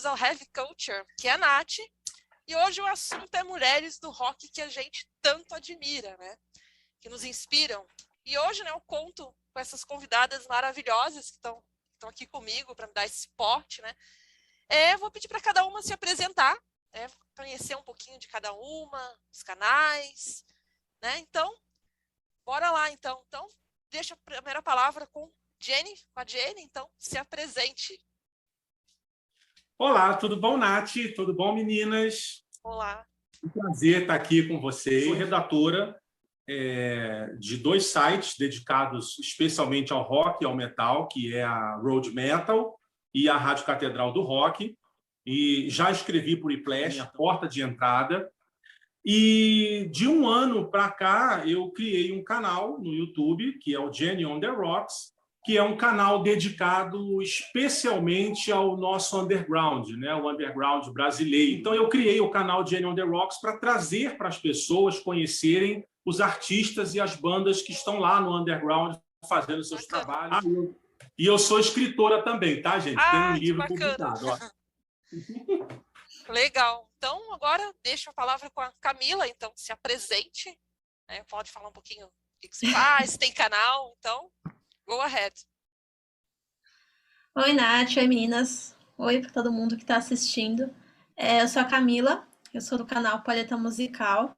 ao Heavy Culture, que é a Nath, e hoje o assunto é mulheres do rock que a gente tanto admira, né? Que nos inspiram. E hoje, né, eu conto com essas convidadas maravilhosas que estão aqui comigo para me dar esse suporte, né? Vou pedir para cada uma se apresentar, conhecer um pouquinho de cada uma, os canais, né? Então, bora lá, então. Então, deixa a primeira palavra com a Jenny, então, se apresente. Olá, tudo bom, Nath? Tudo bom, meninas? Olá. Um prazer estar aqui com vocês. Sou redatora de 2 sites dedicados especialmente ao rock e ao metal, que é a Road Metal e a Rádio Catedral do Rock. E já escrevi por Whiplash, a porta de entrada. E de um ano para cá, eu criei um canal no YouTube, que é o Jenny on the Rocks, que é um canal dedicado especialmente ao nosso underground, né? O underground brasileiro. Então, eu criei o canal Jenny on the Rocks para trazer para as pessoas conhecerem os artistas e as bandas que estão lá no underground fazendo seus trabalhos. E eu sou escritora também, tá, gente? Tem um livro publicado. Ó. Legal. Então, agora deixo a palavra com a Camila, então, se apresente. Né? Pode falar um pouquinho o que você faz, tem canal, então... Go ahead. Oi, Nath. Oi, meninas. Oi para todo mundo que está assistindo. Eu sou a Camila, eu sou do canal Palheta Musical.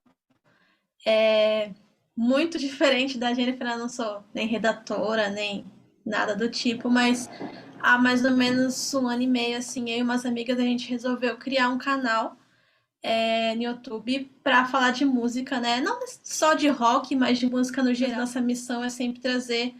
Muito diferente da Jennifer, eu não sou nem redatora, nem nada do tipo, mas há mais ou menos 1 ano e meio, assim, eu e umas amigas, a gente resolveu criar um canal no YouTube para falar de música, né? Não só de rock, mas de música no geral. Nossa missão é sempre trazer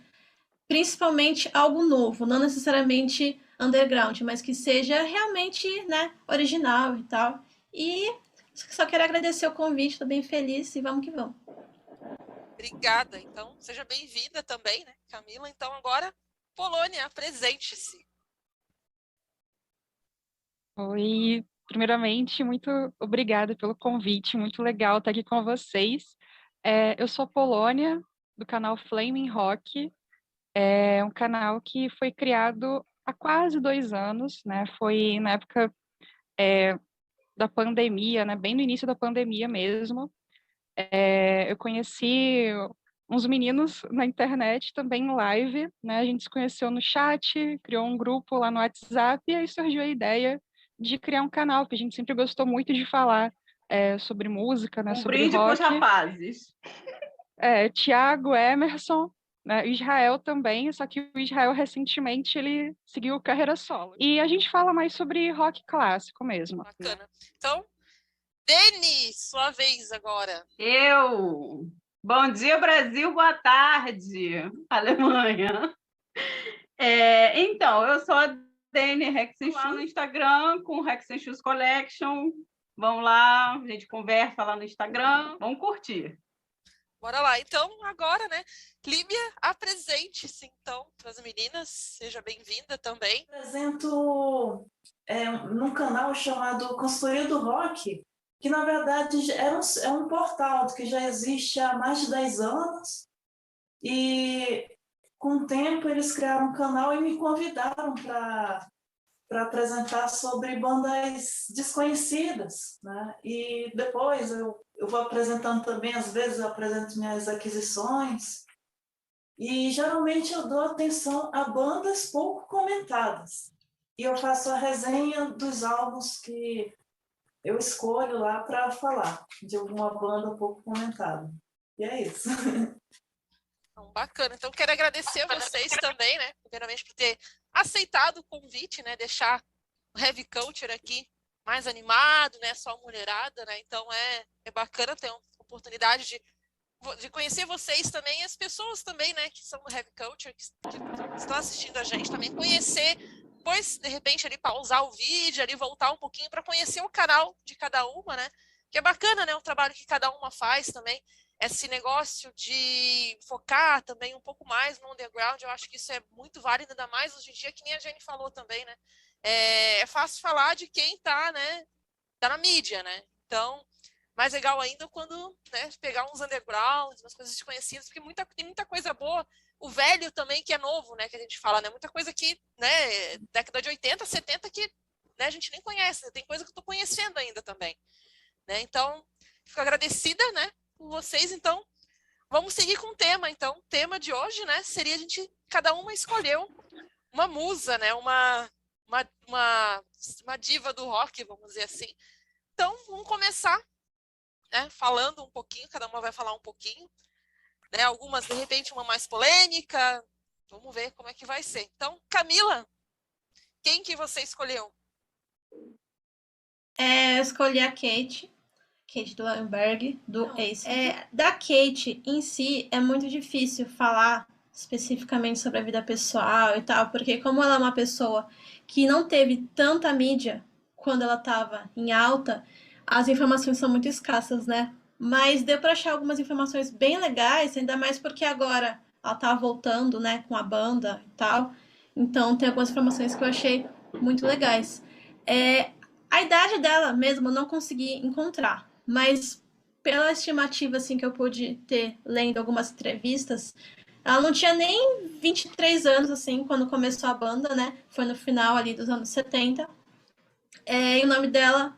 principalmente algo novo, não necessariamente underground, mas que seja realmente, né, original e tal. E só quero agradecer o convite, estou bem feliz e vamos que vamos. Obrigada. Então, seja bem-vinda também, né, Camila? Então, agora, Polônia, apresente-se. Oi, primeiramente, muito obrigada pelo convite, muito legal estar aqui com vocês. Eu sou a Polônia, do canal Flaming Rock. É um canal que foi criado há quase 2 anos, né? Foi na época da pandemia, né? Bem no início da pandemia mesmo. Eu conheci uns meninos na internet também em live, né? A gente se conheceu no chat, criou um grupo lá no WhatsApp e aí surgiu a ideia de criar um canal, porque a gente sempre gostou muito de falar sobre música, né? Sobre brinde rock. pros rapazes. Thiago, Emerson, né, Israel também, só que o Israel recentemente ele seguiu carreira solo. E a gente fala mais sobre rock clássico mesmo. Bacana. Então, Deni, sua vez agora. Bom dia, Brasil, boa tarde, Alemanha. Então, eu sou a Deni Hexenschuh no Instagram, com Hexenschuh Collection. Vamos lá, a gente conversa lá no Instagram, vamos curtir. Bora lá. Então, agora, né, Clíbia, apresente-se, então, para as meninas. Seja bem-vinda também. Apresento num canal chamado Consultoria do Rock, que, na verdade, é um portal que já existe há mais de 10 anos. E, com o tempo, eles criaram um canal e me convidaram para apresentar sobre bandas desconhecidas, né? E depois eu vou apresentando também, às vezes eu apresento minhas aquisições, e geralmente eu dou atenção a bandas pouco comentadas. E eu faço a resenha dos álbuns que eu escolho lá para falar de alguma banda pouco comentada. E é isso. Bacana. Então, quero agradecer a vocês também, né? Primeiramente, por ter aceitado o convite, né? Deixar o Heavy Culture aqui mais animado, né? Só mulherada, né? Então, é bacana ter uma oportunidade de conhecer vocês também e as pessoas também, né? Que são do Heavy Culture, que estão assistindo a gente também. Conhecer, depois, de repente, ali pausar o vídeo, ali voltar um pouquinho para conhecer o canal de cada uma, né? Que é bacana, né? O trabalho que cada uma faz também. Esse negócio de focar também um pouco mais no underground, eu acho que isso é muito válido, ainda mais hoje em dia, que nem a Jenny falou também, né? É fácil falar de quem tá, né? Tá na mídia, né? Então, mais legal ainda quando, né, pegar uns undergrounds, umas coisas desconhecidas, porque tem muita coisa boa. O velho também, que é novo, né? Que a gente fala, né? Muita coisa que, né? Década de 80, 70, que né, a gente nem conhece, tem coisa que eu estou conhecendo ainda também, né? Então, fico agradecida, né, por vocês. Então, vamos seguir com o tema. Então, o tema de hoje, né, seria a gente, cada uma escolheu uma musa, né, uma diva do rock, vamos dizer assim. Então, vamos começar, né, falando um pouquinho, cada uma vai falar um pouquinho, né, algumas, de repente, uma mais polêmica. Vamos ver como é que vai ser. Então, Camila, quem que você escolheu? Eu escolhi a Kate do Lemberg, do Ace. Da Kate em si, é muito difícil falar especificamente sobre a vida pessoal e tal, porque como ela é uma pessoa que não teve tanta mídia quando ela estava em alta, as informações são muito escassas, né? Mas deu para achar algumas informações bem legais, ainda mais porque agora ela tá voltando, né, com a banda e tal. Então tem algumas informações que eu achei muito legais. A idade dela mesmo eu não consegui encontrar, mas pela estimativa assim que eu pude ter lendo algumas entrevistas, ela não tinha nem 23 anos assim quando começou a banda, né? Foi no final ali dos anos 70. E o nome dela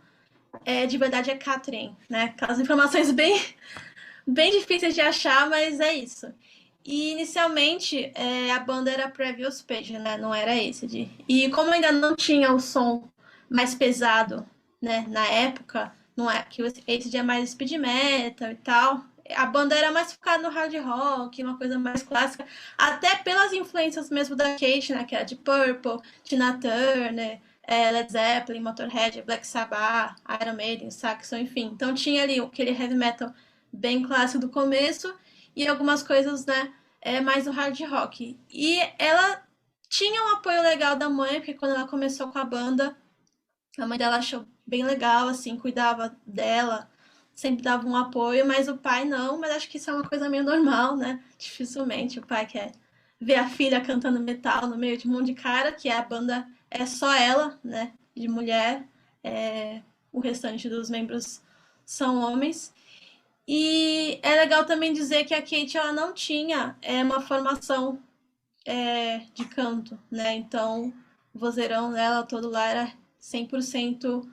de verdade é Catherine, né? Aquelas informações bem difíceis de achar, mas é isso. E inicialmente a banda era Previous Page, né? Não era Acid. E como ainda não tinha o som mais pesado, né? Na época, não é que o Acid é mais speed metal e tal. A banda era mais focada no hard rock, uma coisa mais clássica, até pelas influências mesmo da Kate, né? Que era de Purple, Tina Turner, Led Zeppelin, Motorhead, Black Sabbath, Iron Maiden, Saxon, enfim. Então tinha ali aquele heavy metal bem clássico do começo e algumas coisas, né, mais do hard rock. E ela tinha um apoio legal da mãe, porque quando ela começou com a banda, a mãe dela achou bem legal, assim, cuidava dela, sempre dava um apoio, mas o pai não, mas acho que isso é uma coisa meio normal, né? Dificilmente o pai quer ver a filha cantando metal no meio de um monte de cara, que a banda é só ela, né, de mulher, o restante dos membros são homens. E é legal também dizer que a Kate ela não tinha uma formação de canto, né? Então, o vozeirão dela todo lá era 100%,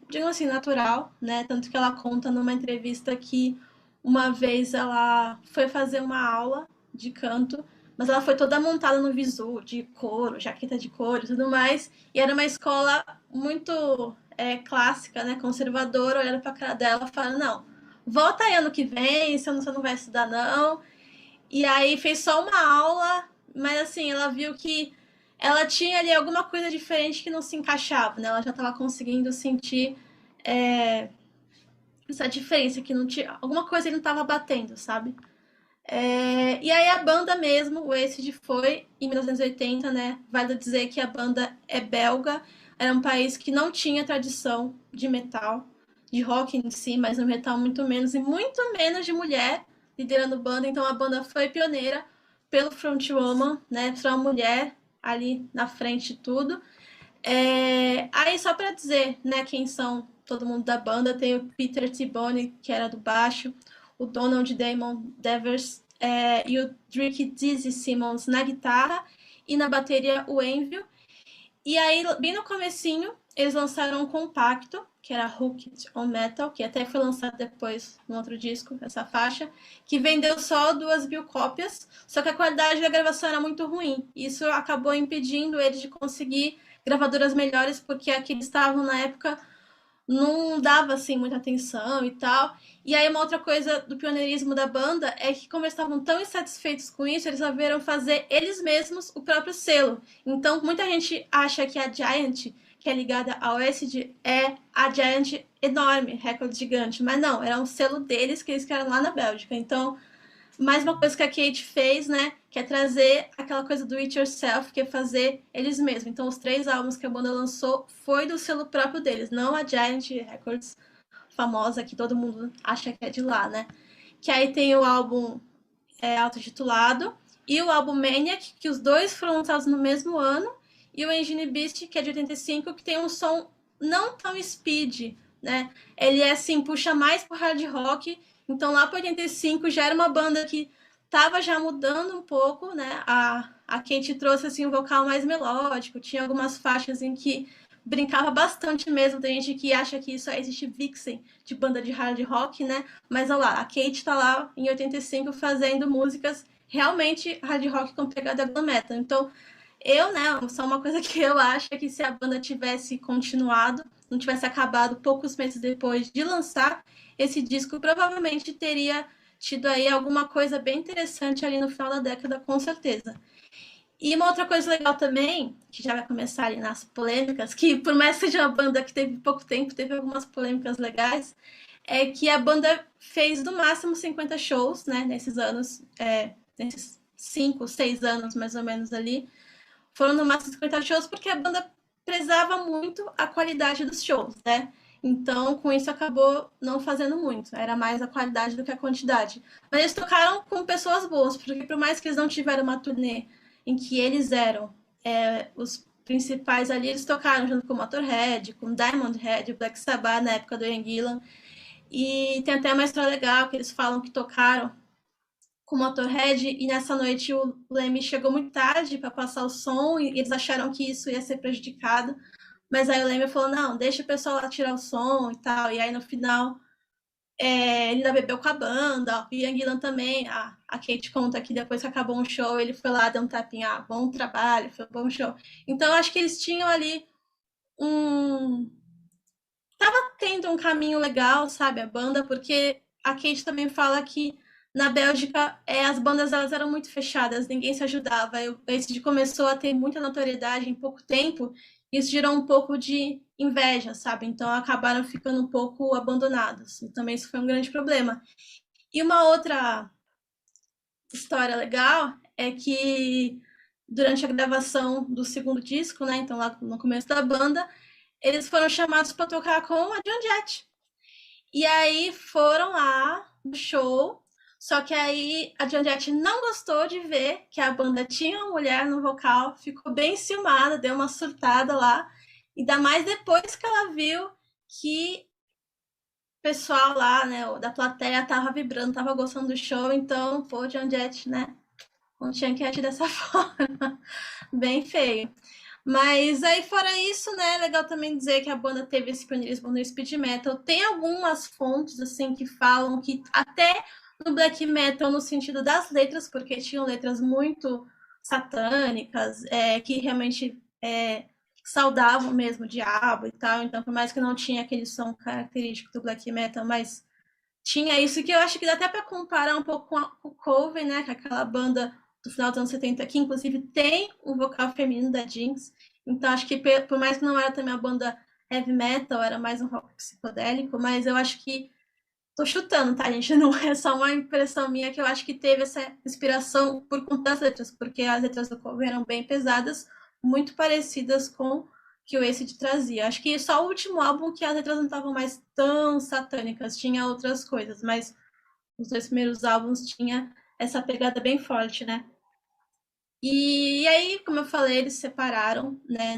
digamos assim, natural, né? Tanto que ela conta numa entrevista que uma vez ela foi fazer uma aula de canto, mas ela foi toda montada no visu, de couro, jaqueta de couro e tudo mais, e era uma escola muito clássica, né? Conservadora, olhando pra cara dela e falando, não, volta aí ano que vem, você não vai estudar, não. E aí fez só uma aula, mas assim, ela viu que ela tinha ali alguma coisa diferente que não se encaixava, né? Ela já estava conseguindo sentir essa diferença, que não tinha, alguma coisa ele não estava batendo, sabe? E aí a banda mesmo, o Acid foi em 1980, né? Vale dizer que a banda é belga, era um país que não tinha tradição de metal, de rock em si, mas no metal muito menos, e muito menos de mulher liderando banda, então a banda foi pioneira pelo frontwoman, né? Só uma mulher ali na frente de tudo. Aí só para dizer, né, quem são todo mundo da banda, tem o Peter T-Bone, que era do baixo, o Donald Damon Devers e o Ricky Dizzy Simmons na guitarra e na bateria o Envil. E aí, bem no comecinho, eles lançaram um compacto, que era Hooked on Metal, que até foi lançado depois no outro disco, essa faixa, que vendeu só 2.000 cópias, só que a qualidade da gravação era muito ruim. Isso acabou impedindo eles de conseguir gravadoras melhores, porque aqui eles estavam na época não dava assim muita atenção e tal. E aí uma outra coisa do pioneirismo da banda é que como eles estavam tão insatisfeitos com isso, eles resolveram fazer eles mesmos o próprio selo. Então muita gente acha que a Giant, que é ligada ao Acid, é a Giant enorme, recorde gigante, mas não, era um selo deles que eles criaram lá na Bélgica. Então, mais uma coisa que a Kate fez, né, que é trazer aquela coisa do it yourself, que é fazer eles mesmos. Então, os 3 álbuns que a banda lançou foi do selo próprio deles, não a Giant Records famosa, que todo mundo acha que é de lá, né? Que aí tem o álbum autotitulado e o álbum Maniac, que os dois foram lançados no mesmo ano, e o Engine Beast, que é de 85, que tem um som não tão speed, né? Ele assim, puxa mais pro hard rock. Então, lá para 85, já era uma banda que estava já mudando um pouco, né? A Kate trouxe assim, um vocal mais melódico, tinha algumas faixas em que brincava bastante mesmo. Tem gente que acha que só existe vixen de banda de hard rock, né? Mas olha lá, a Kate tá lá em 85 fazendo músicas realmente hard rock com pegada glam metal. Então, só uma coisa que eu acho é que se a banda tivesse continuado, não tivesse acabado poucos meses depois de lançar esse disco, provavelmente teria tido aí alguma coisa bem interessante ali no final da década, com certeza. E uma outra coisa legal também, que já vai começar ali nas polêmicas, que por mais que seja uma banda que teve pouco tempo, teve algumas polêmicas legais, é que a banda fez no máximo 50 shows, né, nesses anos, nesses 5, 6 anos mais ou menos ali, foram no máximo 50 shows porque a banda prezava muito a qualidade dos shows, né? Então, com isso, acabou não fazendo muito. Era mais a qualidade do que a quantidade. Mas eles tocaram com pessoas boas, porque por mais que eles não tiveram uma turnê em que eles eram os principais ali, eles tocaram junto com o Motorhead, com Diamond Head, Black Sabbath, na época do Ian Gillan. E tem até uma história legal, que eles falam que tocaram com o Motorhead, e nessa noite o Lemmy chegou muito tarde para passar o som, e eles acharam que isso ia ser prejudicado, mas aí o Lemmy falou, não, deixa o pessoal lá tirar o som e tal, e aí no final ele ainda bebeu com a banda, o Ian Gillan também, a Kate conta que depois que acabou um show, ele foi lá, deu um tapinha, bom trabalho, foi um bom show. Então, eu acho que eles tinham ali tava tendo um caminho legal, sabe, a banda, porque a Kate também fala que na Bélgica as bandas elas eram muito fechadas, ninguém se ajudava. Esse começou a ter muita notoriedade em pouco tempo, e isso gerou um pouco de inveja, sabe? Então acabaram ficando um pouco abandonados. E também isso foi um grande problema. E uma outra história legal é que durante a gravação do segundo disco, né, então lá no começo da banda, eles foram chamados para tocar com a Joan Jett. E aí foram lá no show, só que aí a Joan Jett não gostou de ver que a banda tinha uma mulher no vocal, ficou bem ciumada, deu uma surtada lá, ainda mais depois que ela viu que o pessoal lá, né, da plateia tava vibrando, tava gostando do show, então, pô, Joan Jett, né, não tinha que agir dessa forma, bem feio. Mas aí, fora isso, né, é legal também dizer que a banda teve esse pioneirismo no speed metal. Tem algumas fontes, assim, que falam que até no black metal, no sentido das letras, porque tinham letras muito satânicas, que realmente saudavam mesmo o diabo e tal. Então, por mais que não tinha aquele som característico do black metal, mas tinha isso, que eu acho que dá até para comparar um pouco com o Coven, né, que é aquela banda do final dos anos 70, que inclusive tem um vocal feminino da Jinx. Então acho que por mais que não era também uma banda heavy metal, era mais um rock psicodélico, mas eu acho que tô chutando, tá, gente? Não é só uma impressão minha, que eu acho que teve essa inspiração por conta das letras, porque as letras do cover eram bem pesadas, muito parecidas com o que o Acid trazia. Acho que só o último álbum que as letras não estavam mais tão satânicas, tinha outras coisas, mas os 2 primeiros álbuns tinha essa pegada bem forte, né? E aí, como eu falei, eles se separaram, né?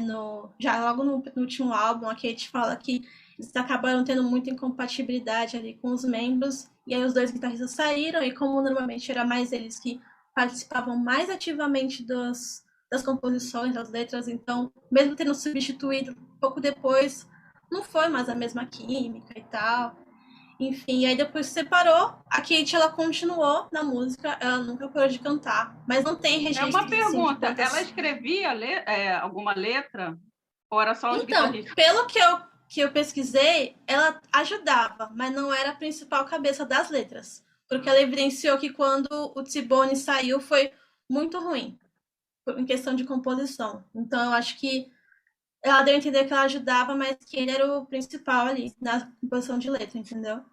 Já logo no último álbum, a Kate fala que eles acabaram tendo muita incompatibilidade ali com os membros, e aí os 2 guitarristas saíram, e como normalmente era mais eles que participavam mais ativamente das composições, das letras, então, mesmo tendo substituído pouco depois, não foi mais a mesma química e tal. Enfim, aí depois se separou, a Kate ela continuou na música, ela nunca parou de cantar, mas não tem registro. Uma pergunta, assim, ela escrevia alguma letra? Ou era só os guitarristas? Pelo que eu pesquisei, ela ajudava, mas não era a principal cabeça das letras, porque ela evidenciou que quando o T-Bone saiu foi muito ruim, em questão de composição. Então eu acho que ela deu a entender que ela ajudava, mas que ele era o principal ali na composição de letra, entendeu?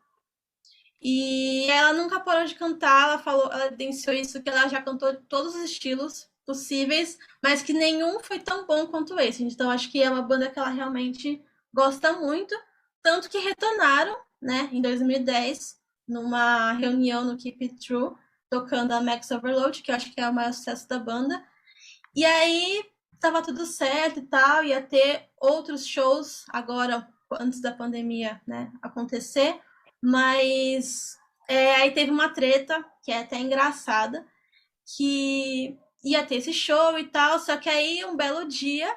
E ela nunca parou de cantar, ela evidenciou isso, que ela já cantou todos os estilos possíveis, mas que nenhum foi tão bom quanto esse. Então acho que é uma banda que ela realmente gosta muito, tanto que retornaram, né, em 2010, numa reunião no Keep It True, tocando a Max Overload, que eu acho que é o maior sucesso da banda. E aí tava tudo certo e tal, ia ter outros shows agora, antes da pandemia, né, acontecer, mas aí teve uma treta, que é até engraçada, que ia ter esse show e tal, só que aí um belo dia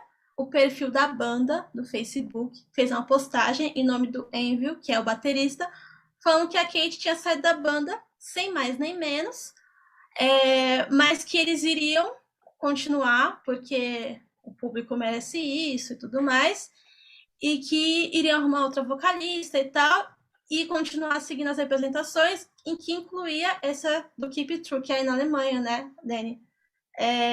o perfil da banda do Facebook, fez uma postagem em nome do Envil, que é o baterista, falando que a Kate tinha saído da banda, sem mais nem menos, mas que eles iriam continuar, porque o público merece isso e tudo mais, e que iriam arrumar outra vocalista e tal, e continuar seguindo as representações, em que incluía essa do Keep It True, que é aí na Alemanha, né, Dani?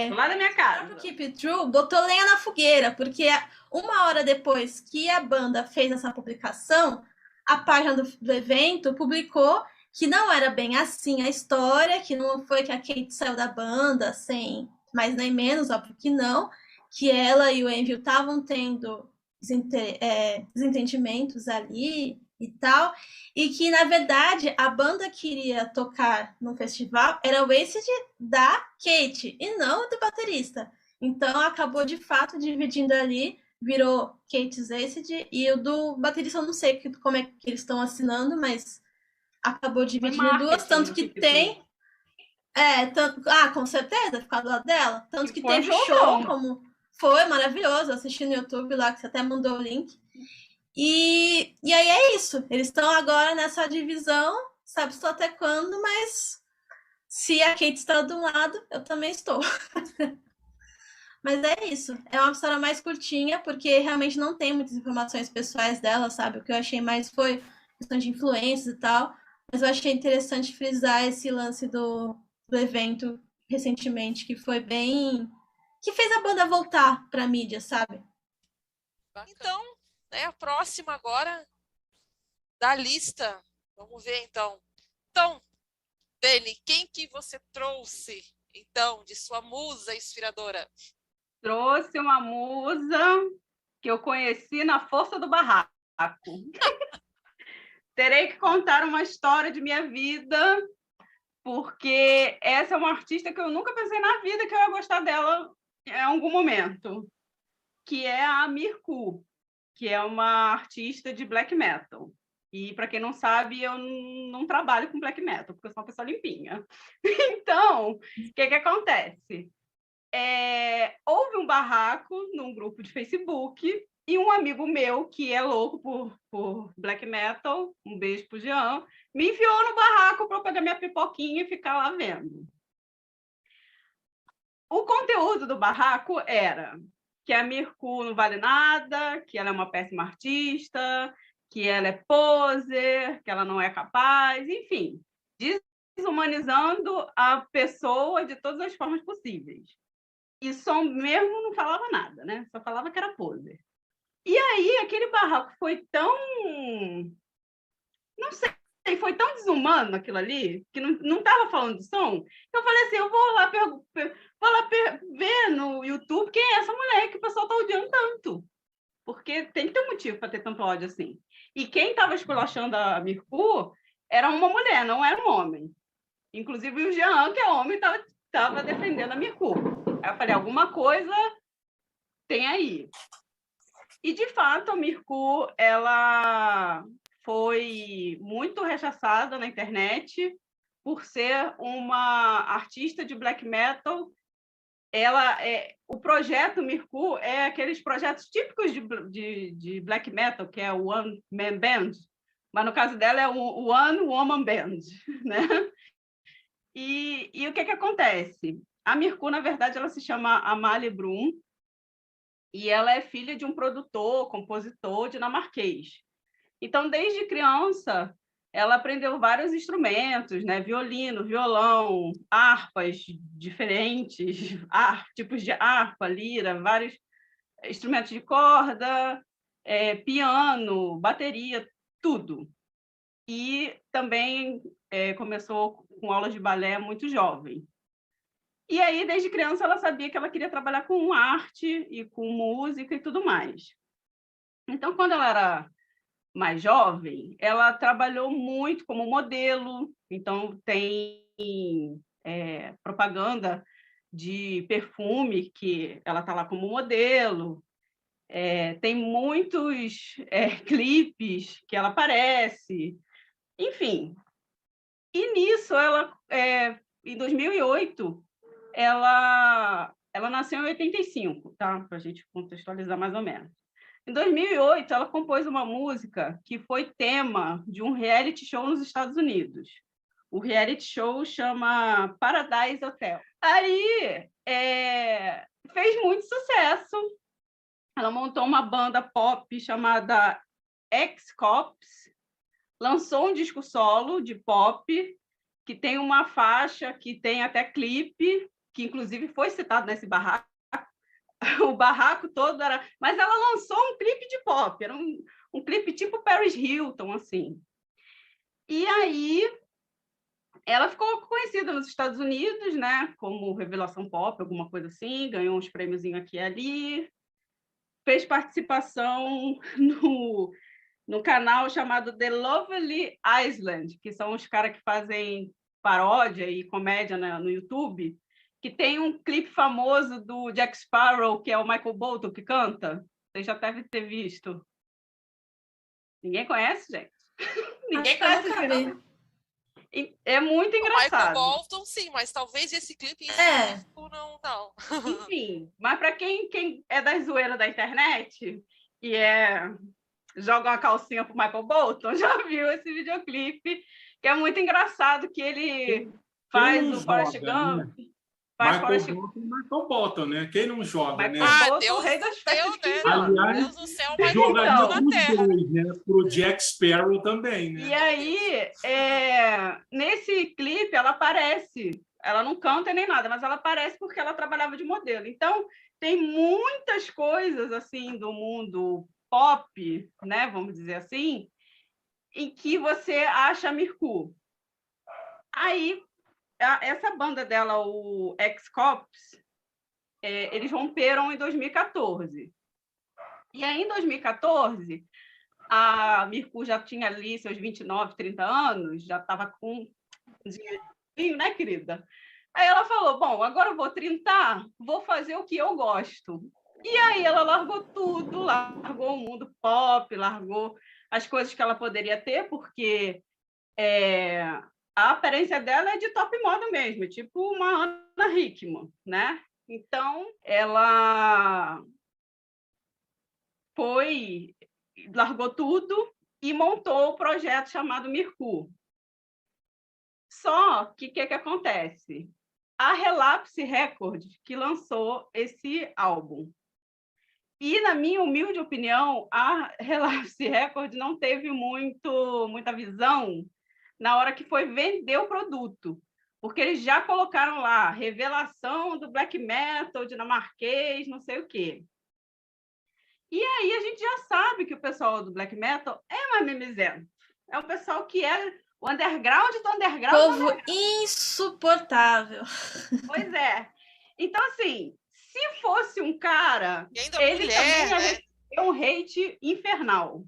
Do lado da minha casa. O Keep It True botou lenha na fogueira, porque 1 hora depois que a banda fez essa publicação, a página do evento publicou que não era bem assim a história, que não foi que a Kate saiu da banda sem mais nem menos, óbvio que não, que ela e o Envil estavam tendo desentendimentos ali e tal, e que, na verdade, a banda que iria tocar no festival era o Acid da Kate, e não do baterista. Então, acabou, de fato, dividindo ali, virou Kate's Acid, e o do baterista eu não sei como é que eles estão assinando, mas acabou dividindo duas, tanto que tem... com certeza, ficar do lado dela. Tanto que teve show, como foi maravilhoso, assisti no YouTube lá, que você até mandou o link. E aí é isso. Eles estão agora nessa divisão, sabe só até quando, mas se a Kate está de um lado, eu também estou. Mas é isso. É uma história mais curtinha, porque realmente não tem muitas informações pessoais dela, sabe? O que eu achei mais foi questão de influências e tal. Mas eu achei interessante frisar esse lance do evento recentemente, que foi bem... que fez a banda voltar pra mídia, sabe? Então, né, a próxima agora da lista. Vamos ver, então. Então, Dani, quem que você trouxe, então, de sua musa inspiradora? Trouxe uma musa que eu conheci na força do barraco. Terei que contar uma história de minha vida, porque essa é uma artista que eu nunca pensei na vida que eu ia gostar dela em algum momento, que é a Mirku, que é uma artista de black metal. E, para quem não sabe, eu não trabalho com black metal, porque eu sou uma pessoa limpinha. Então, o que acontece? Houve um barraco num grupo de Facebook e um amigo meu, que é louco por black metal, um beijo pro Jean, me enfiou no barraco para eu pegar minha pipoquinha e ficar lá vendo. O conteúdo do barraco era que a Mirku não vale nada, que ela é uma péssima artista, que ela é poser, que ela não é capaz, enfim, desumanizando a pessoa de todas as formas possíveis. E só mesmo não falava nada, né? Só falava que era poser. E aí, aquele barraco foi tão... não sei, foi tão desumano aquilo ali, que não estava falando de som. Eu falei assim, eu vou lá ver no YouTube quem é essa mulher que o pessoal está odiando tanto. Porque tem que ter um motivo para ter tanto ódio assim. E quem estava esculachando a Mirku era uma mulher, não era um homem. Inclusive o Jean, que é homem, estava defendendo a Mirku. Aí eu falei, alguma coisa tem aí. E, de fato, a Mirku, ela foi muito rechaçada na internet por ser uma artista de black metal. O projeto Mirku é aqueles projetos típicos de black metal, que é o One Man Band, mas no caso dela é o One Woman Band, né? E o que acontece? A Mirku, na verdade, ela se chama Amalie Brum e ela é filha de um produtor, compositor dinamarquês. Então, desde criança, ela aprendeu vários instrumentos, né? Violino, violão, harpas diferentes, tipos de harpa, lira, vários instrumentos de corda, piano, bateria, tudo. E também começou com aulas de balé muito jovem. E aí, desde criança, ela sabia que ela queria trabalhar com arte e com música e tudo mais. Então, quando ela era mais jovem, ela trabalhou muito como modelo. Então, tem propaganda de perfume que ela está lá como modelo. Tem muitos clipes que ela aparece. Enfim. E nisso, ela, em 2008... ela ela nasceu em 85, tá? Para a gente contextualizar mais ou menos. Em 2008, ela compôs uma música que foi tema de um reality show nos Estados Unidos. O reality show chama Paradise Hotel. Aí, fez muito sucesso. Ela montou uma banda pop chamada X-Cops, lançou um disco solo de pop, que tem uma faixa que tem até clipe, que inclusive foi citado nesse barraco. O barraco todo era... Mas ela lançou um clipe de pop, era um clipe tipo Paris Hilton, assim. E aí, ela ficou conhecida nos Estados Unidos, né, como revelação pop, alguma coisa assim, ganhou uns prêmiozinhos aqui e ali, fez participação no canal chamado The Lovely Island, que são os caras que fazem paródia e comédia no YouTube, que tem um clipe famoso do Jack Sparrow, que é o Michael Bolton, que canta. Vocês já devem ter visto. Ninguém conhece, gente? Ninguém conhece esse nome? É muito engraçado. O Michael Bolton, sim, mas talvez esse clipe em específico não. Enfim, mas para quem é da zoeira da internet e joga uma calcinha pro Michael Bolton, já viu esse videoclipe, que é muito engraçado, que ele faz o Forrest Gump. Michael Bolton, né? Quem não joga, né? Deus, o rei das festas de 15 anos. Aliás, Deus do céu, Michael Bolton na Terra. Né? Pro Jack Sparrow também, né? E aí, nesse clipe, ela aparece. Ela não canta nem nada, mas ela aparece porque ela trabalhava de modelo. Então, tem muitas coisas, assim, do mundo pop, né? Vamos dizer assim, em que você acha a Mirku. Aí, essa banda dela, o X-Cops, eles romperam em 2014. E aí, em 2014, a Mirku já tinha ali seus 29, 30 anos, já estava com um dinheirinho, né, querida? Aí ela falou, bom, agora eu vou trintar, vou fazer o que eu gosto. E aí ela largou tudo, largou o mundo pop, largou as coisas que ela poderia ter, porque a aparência dela é de top moda mesmo, tipo uma Ana Hickman, né? Então, ela largou tudo e montou o projeto chamado Mirku. Só que o que acontece? A Relapse Records que lançou esse álbum. E, na minha humilde opinião, a Relapse Records não teve muita visão na hora que foi vender o produto, porque eles já colocaram lá revelação do black metal dinamarquês, não sei o quê. E aí a gente já sabe que o pessoal do black metal é mais mimizento. É o pessoal que é o underground do underground. Povo insuportável. Pois é. Então, assim, se fosse um cara, ele mulher, também ia né? receber um hate infernal.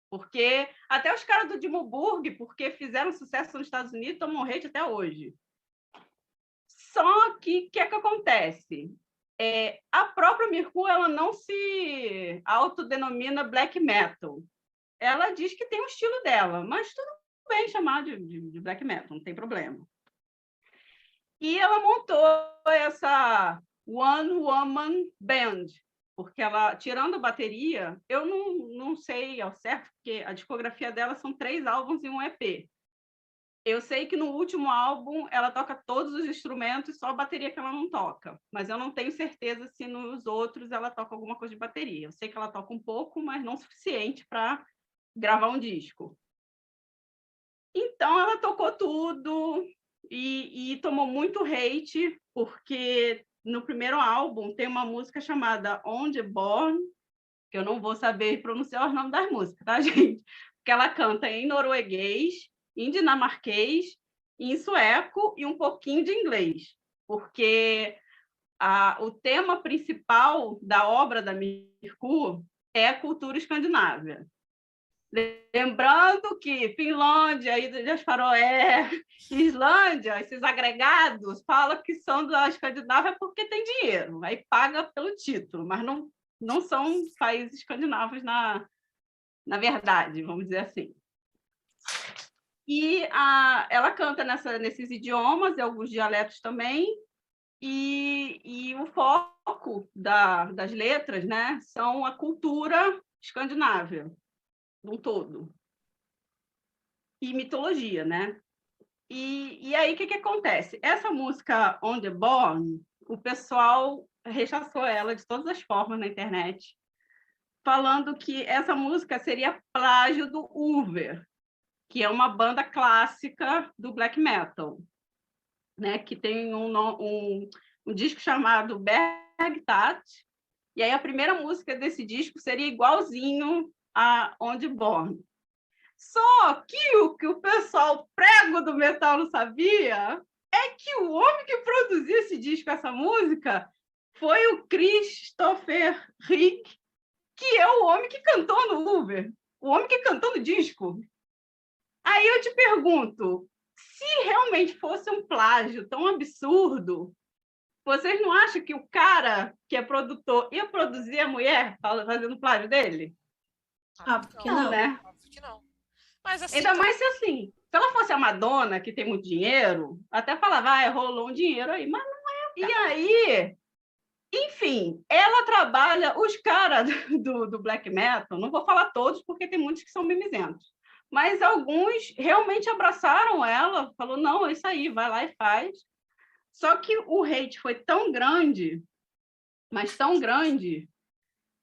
Porque até os caras do Dimmu Borgir, porque fizeram sucesso nos Estados Unidos, tomam hate até hoje. Só que o que acontece? A própria Mirku, ela não se autodenomina black metal. Ela diz que tem um estilo dela, mas tudo bem chamar de black metal, não tem problema. E ela montou essa One Woman Band, porque ela, tirando a bateria, eu não sei ao certo, porque a discografia dela são 3 álbuns e um EP. Eu sei que no último álbum ela toca todos os instrumentos, só a bateria que ela não toca. Mas eu não tenho certeza se nos outros ela toca alguma coisa de bateria. Eu sei que ela toca um pouco, mas não o suficiente para gravar um disco. Então, ela tocou tudo e tomou muito hate, porque no primeiro álbum tem uma música chamada On the Born, que eu não vou saber pronunciar os nomes das músicas, tá, gente? Porque ela canta em norueguês, em dinamarquês, em sueco e um pouquinho de inglês, porque o tema principal da obra da Mirku é a cultura escandinava. Lembrando que Finlândia, Ilhas Faroé, Islândia, esses agregados, falam que são da Escandinávia porque tem dinheiro, aí paga pelo título, mas não são países escandinavos na verdade, vamos dizer assim. E ela canta nesses idiomas e alguns dialetos também, E o foco das letras, né, são a cultura escandinava, num todo, e mitologia, né? E aí, o que acontece? Essa música On The Born, o pessoal rechaçou ela de todas as formas na internet, falando que essa música seria plágio do Ulver, que é uma banda clássica do black metal, né? Que tem um disco chamado Bergtat, e aí a primeira música desse disco seria igualzinho a On The Born. Só que o que o pessoal prego do metal não sabia é que o homem que produziu esse disco, essa música, foi o Christopher Rick, que é o homem que cantou no Uber, o homem que cantou no disco. Aí eu te pergunto, se realmente fosse um plágio tão absurdo, vocês não acham que o cara que é produtor ia produzir a mulher fazendo plágio dele? Óbvio que não. Né? Óbvio que não. Mas, assim, ainda mais se assim, se ela fosse a Madonna, que tem muito dinheiro, até falava, rolou um dinheiro aí, mas não é. E aí, enfim, ela trabalha, os caras do black metal, não vou falar todos, porque tem muitos que são mimizentos, mas alguns realmente abraçaram ela, falou, não, é isso aí, vai lá e faz. Só que o hate foi tão grande, mas tão grande,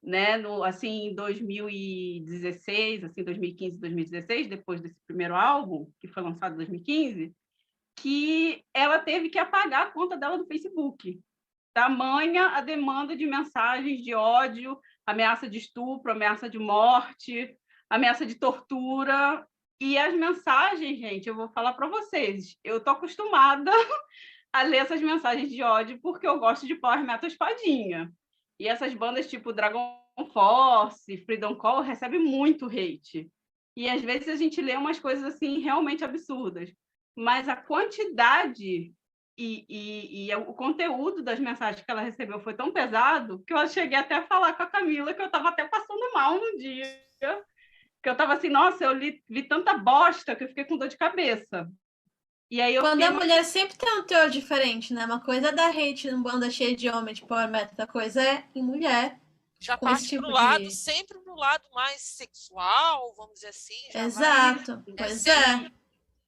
né, assim, em 2016, assim, 2015, 2016, depois desse primeiro álbum, que foi lançado em 2015, que ela teve que apagar a conta dela do Facebook. Tamanha a demanda de mensagens de ódio, ameaça de estupro, ameaça de morte, ameaça de tortura. E as mensagens, gente, eu vou falar para vocês, eu estou acostumada a ler essas mensagens de ódio porque eu gosto de power metal espadinha. E essas bandas tipo Dragon Force, Freedom Call recebem muito hate. E às vezes a gente lê umas coisas assim realmente absurdas. Mas a quantidade e o conteúdo das mensagens que ela recebeu foi tão pesado que eu cheguei até a falar com a Camila que eu estava até passando mal no dia. Que eu estava assim, nossa, eu vi tanta bosta que eu fiquei com dor de cabeça. E aí Quando a mulher sempre tem um teor diferente, né? Uma coisa é dar hate numa banda cheia de homem, tipo power metal, outra coisa é em mulher. Já com parte esse tipo pro lado, de... sempre pro lado mais sexual, vamos dizer assim. Exato, pois é.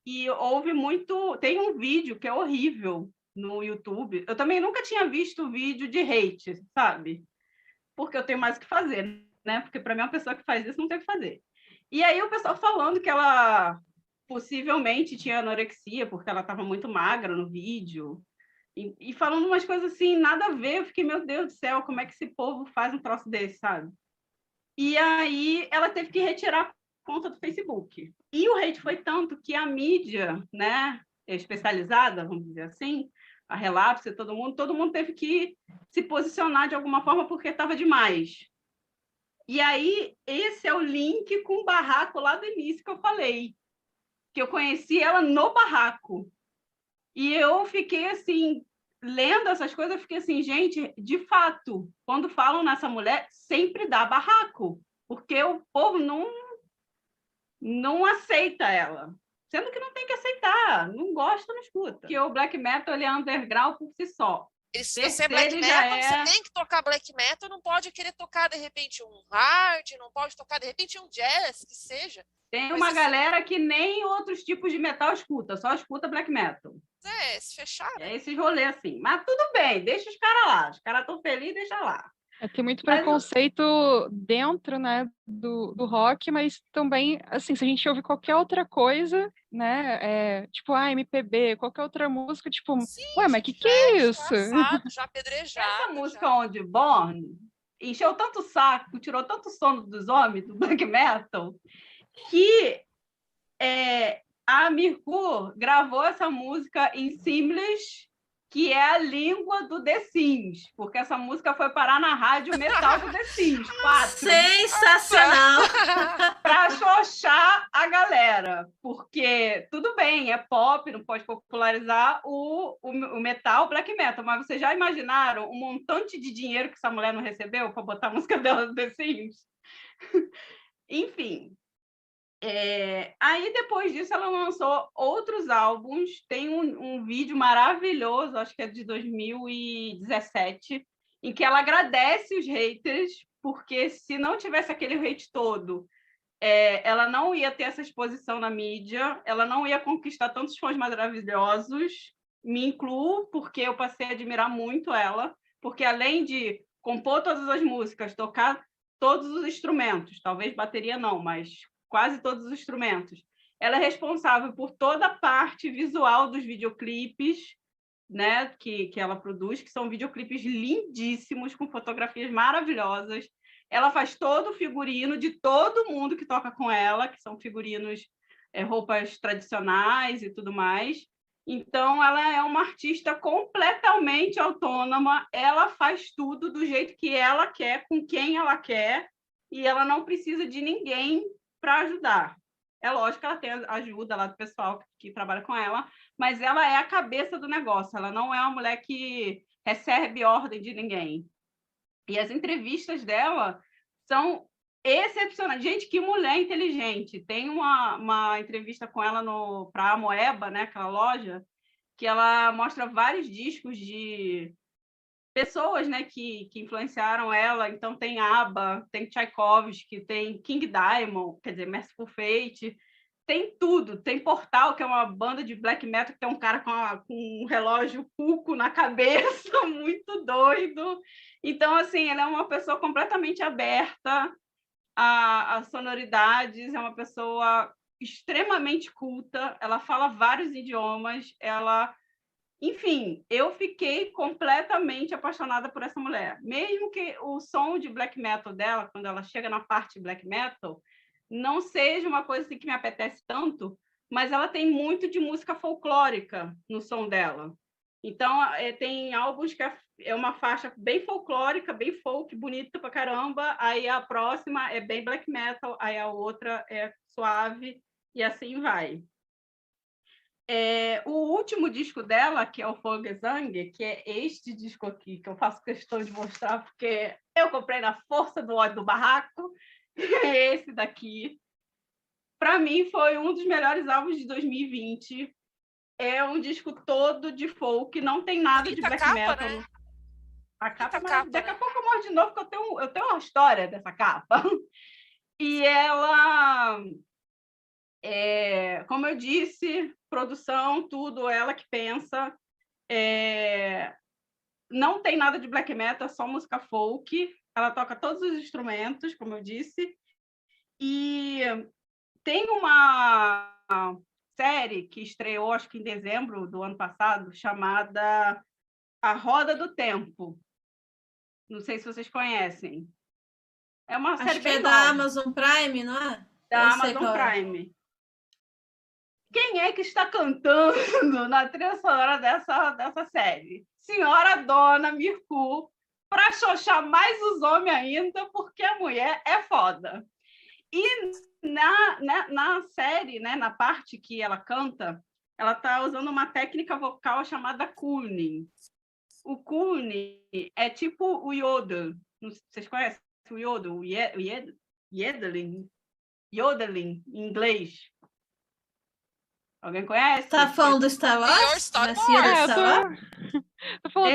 E houve muito... Tem um vídeo que é horrível no YouTube. Eu também nunca tinha visto vídeo de hate, sabe? Porque eu tenho mais o que fazer, né? Porque para mim uma pessoa que faz isso não tem o que fazer. E aí o pessoal falando que ela possivelmente tinha anorexia, porque ela estava muito magra no vídeo. E falando umas coisas assim, nada a ver. Eu fiquei, meu Deus do céu, como é que esse povo faz um troço desse, sabe? E aí ela teve que retirar a conta do Facebook. E o hate foi tanto que a mídia, né, especializada, vamos dizer assim, a Relapse, todo mundo teve que se posicionar de alguma forma porque estava demais. E aí, esse é o link com o barraco lá do início que eu falei, que eu conheci ela no barraco. E eu fiquei assim, lendo essas coisas, eu fiquei assim, gente, de fato, quando falam nessa mulher, sempre dá barraco, porque o povo não aceita ela. Sendo que não tem que aceitar, não gosta, não escuta. Porque o black metal ele é underground por si só. Se você é black metal, você tem que tocar black metal, não pode querer tocar, de repente, um hard, não pode tocar, de repente, um jazz, que seja. Tem uma galera que nem outros tipos de metal escuta, só escuta black metal. Se fecharam. É esses rolês assim. Mas tudo bem, deixa os caras lá. Os caras estão felizes, deixa lá. Tem muito preconceito dentro, né, do rock, mas também, assim, se a gente ouve qualquer outra coisa, né, tipo, MPB, qualquer outra música, tipo, sim, ué, mas que é isso? Já apedrejado. Essa música On The Born encheu tanto saco, tirou tanto sono dos homens do black metal, que a Mirkur gravou essa música em Simlish, que é a língua do The Sims, porque essa música foi parar na rádio metal do The Sims 4. Sensacional! Para xoxar a galera, porque tudo bem, é pop, não pode popularizar o metal, o black metal, mas vocês já imaginaram um montante de dinheiro que essa mulher não recebeu para botar a música dela do The Sims? Enfim, Aí, depois disso, ela lançou outros álbuns. Tem um vídeo maravilhoso, acho que é de 2017, em que ela agradece os haters, porque se não tivesse aquele hate todo, ela não ia ter essa exposição na mídia, ela não ia conquistar tantos fãs maravilhosos. Me incluo, porque eu passei a admirar muito ela, porque além de compor todas as músicas, tocar todos os instrumentos, talvez bateria não, mas quase todos os instrumentos, ela é responsável por toda a parte visual dos videoclipes, né, que ela produz, que são videoclipes lindíssimos, com fotografias maravilhosas. Ela faz todo o figurino de todo mundo que toca com ela, que são figurinos, roupas tradicionais e tudo mais. Então, ela é uma artista completamente autônoma, ela faz tudo do jeito que ela quer, com quem ela quer, e ela não precisa de ninguém para ajudar. É lógico que ela tem ajuda lá do pessoal que trabalha com ela, mas ela é a cabeça do negócio, ela não é uma mulher que recebe ordem de ninguém. E as entrevistas dela são excepcionais. Gente, que mulher inteligente. Tem uma entrevista com ela para a Moeba, né, aquela loja, que ela mostra vários discos de pessoas, né, que influenciaram ela. Então, tem ABBA, tem Tchaikovsky, tem King Diamond, quer dizer, Merciful Fate, tem tudo. Tem Portal, que é uma banda de black metal, que tem um cara com um relógio cuco na cabeça, muito doido. Então, assim, ela é uma pessoa completamente aberta a sonoridades, é uma pessoa extremamente culta, ela fala vários idiomas, enfim, eu fiquei completamente apaixonada por essa mulher. Mesmo que o som de black metal dela, quando ela chega na parte black metal, não seja uma coisa assim que me apetece tanto, mas ela tem muito de música folclórica no som dela. Então, tem álbuns que é uma faixa bem folclórica, bem folk, bonita pra caramba, aí a próxima é bem black metal, aí a outra é suave, e assim vai. O último disco dela, que é o Folgesang, que é este disco aqui, que eu faço questão de mostrar, porque eu comprei na força do ódio do barraco, esse daqui. Para mim, foi um dos melhores álbuns de 2020. É um disco todo de folk, não tem nada de black metal. Né? A capa, daqui a pouco eu mostro de novo, porque eu tenho uma história dessa capa. E ela, como eu disse, produção, tudo, ela que pensa. Não tem nada de black metal, só música folk. Ela toca todos os instrumentos, como eu disse. E tem uma série que estreou, acho que em dezembro do ano passado, chamada A Roda do Tempo. Não sei se vocês conhecem. É uma série bem nova. Da Amazon Prime, não é? Da Amazon Prime. Quem é que está cantando na trilha sonora dessa série? Senhora Dona Mirku, para xoxar mais os homens ainda, porque a mulher é foda. E na série, né, na parte que ela canta, ela está usando uma técnica vocal chamada crooning. O crooning é tipo o yodel. Vocês conhecem o yodel? O yodeling? Yodeling, em inglês. Alguém conhece? Tá falando do Star Wars? Tô falando de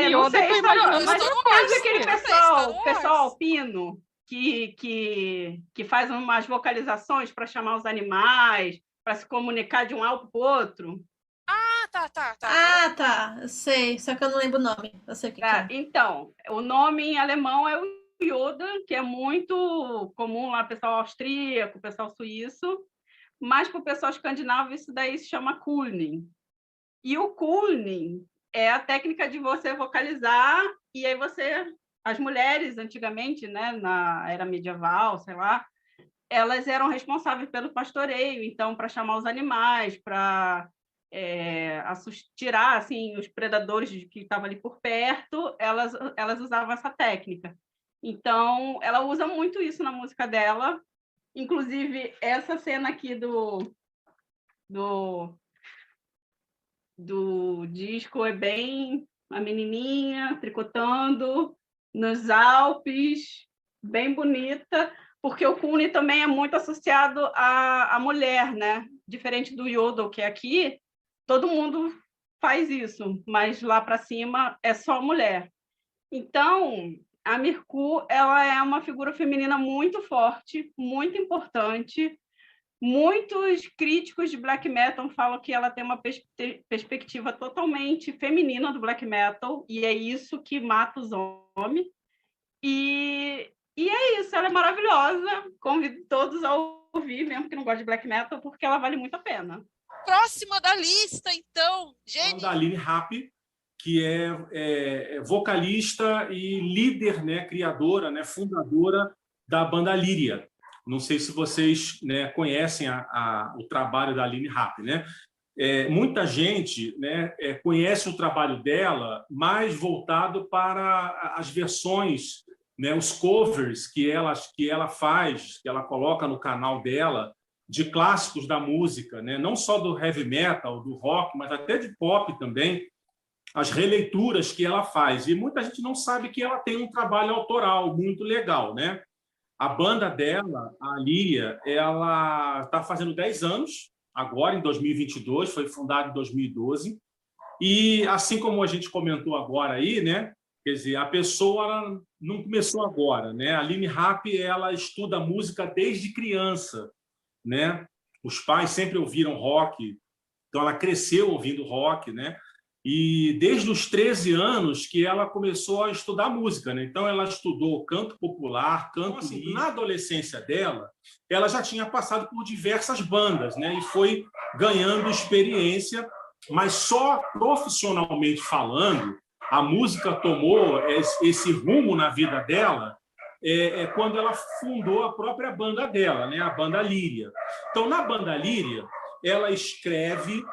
Yoda, eu tô imaginando mas não faz aquele pessoal alpino que faz umas vocalizações para chamar os animais, para se comunicar de um alto para o outro. Tá. Ah, tá. Eu sei, só que eu não lembro o nome. Eu sei o que é. Então, o nome em alemão é o Yoda, que é muito comum lá, pessoal austríaco, pessoal suíço, mas para o pessoal escandinavo isso daí se chama crooning. E o crooning é a técnica de você vocalizar, e aí as mulheres antigamente, né, na era medieval, sei lá, elas eram responsáveis pelo pastoreio, então para chamar os animais, para tirar assim os predadores que estavam ali por perto, elas usavam essa técnica. Então ela usa muito isso na música dela, inclusive essa cena aqui do disco é bem a menininha tricotando nos Alpes, bem bonita, porque o Kune também é muito associado à mulher, né? Diferente do Yodel, que aqui todo mundo faz isso, mas lá para cima é só mulher. Então, a Mirku, ela é uma figura feminina muito forte, muito importante. Muitos críticos de black metal falam que ela tem uma perspectiva totalmente feminina do black metal, e é isso que mata os homens. E é isso, ela é maravilhosa. Convido todos a ouvir, mesmo que não goste de black metal, porque ela vale muito a pena. Próxima da lista, então, Jenny. Da Aline Rapp, que é vocalista e líder, né, criadora, né, fundadora da banda Líria. Não sei se vocês, né, conhecem o trabalho da Aline Rapp, né? Muita gente, né, conhece o trabalho dela mais voltado para as versões, né, os covers que ela faz, que ela coloca no canal dela, de clássicos da música, né? Não só do heavy metal, do rock, mas até de pop também, as releituras que ela faz. E muita gente não sabe que ela tem um trabalho autoral muito legal, né? A banda dela, a Líria, ela está fazendo 10 anos, agora em 2022, foi fundada em 2012. E, assim como a gente comentou agora aí, né? Quer dizer, a pessoa ela não começou agora, né? A Aline Rapp, ela estuda música desde criança, né? Os pais sempre ouviram rock, então ela cresceu ouvindo rock, né? E desde os 13 anos que ela começou a estudar música, né? Então ela estudou canto popular, canto lírico. Na adolescência dela, ela já tinha passado por diversas bandas, né? E foi ganhando experiência, mas só profissionalmente falando, a música tomou esse rumo na vida dela quando ela fundou a própria banda dela, né? A banda Líria. Então, na banda Líria, ela escreve,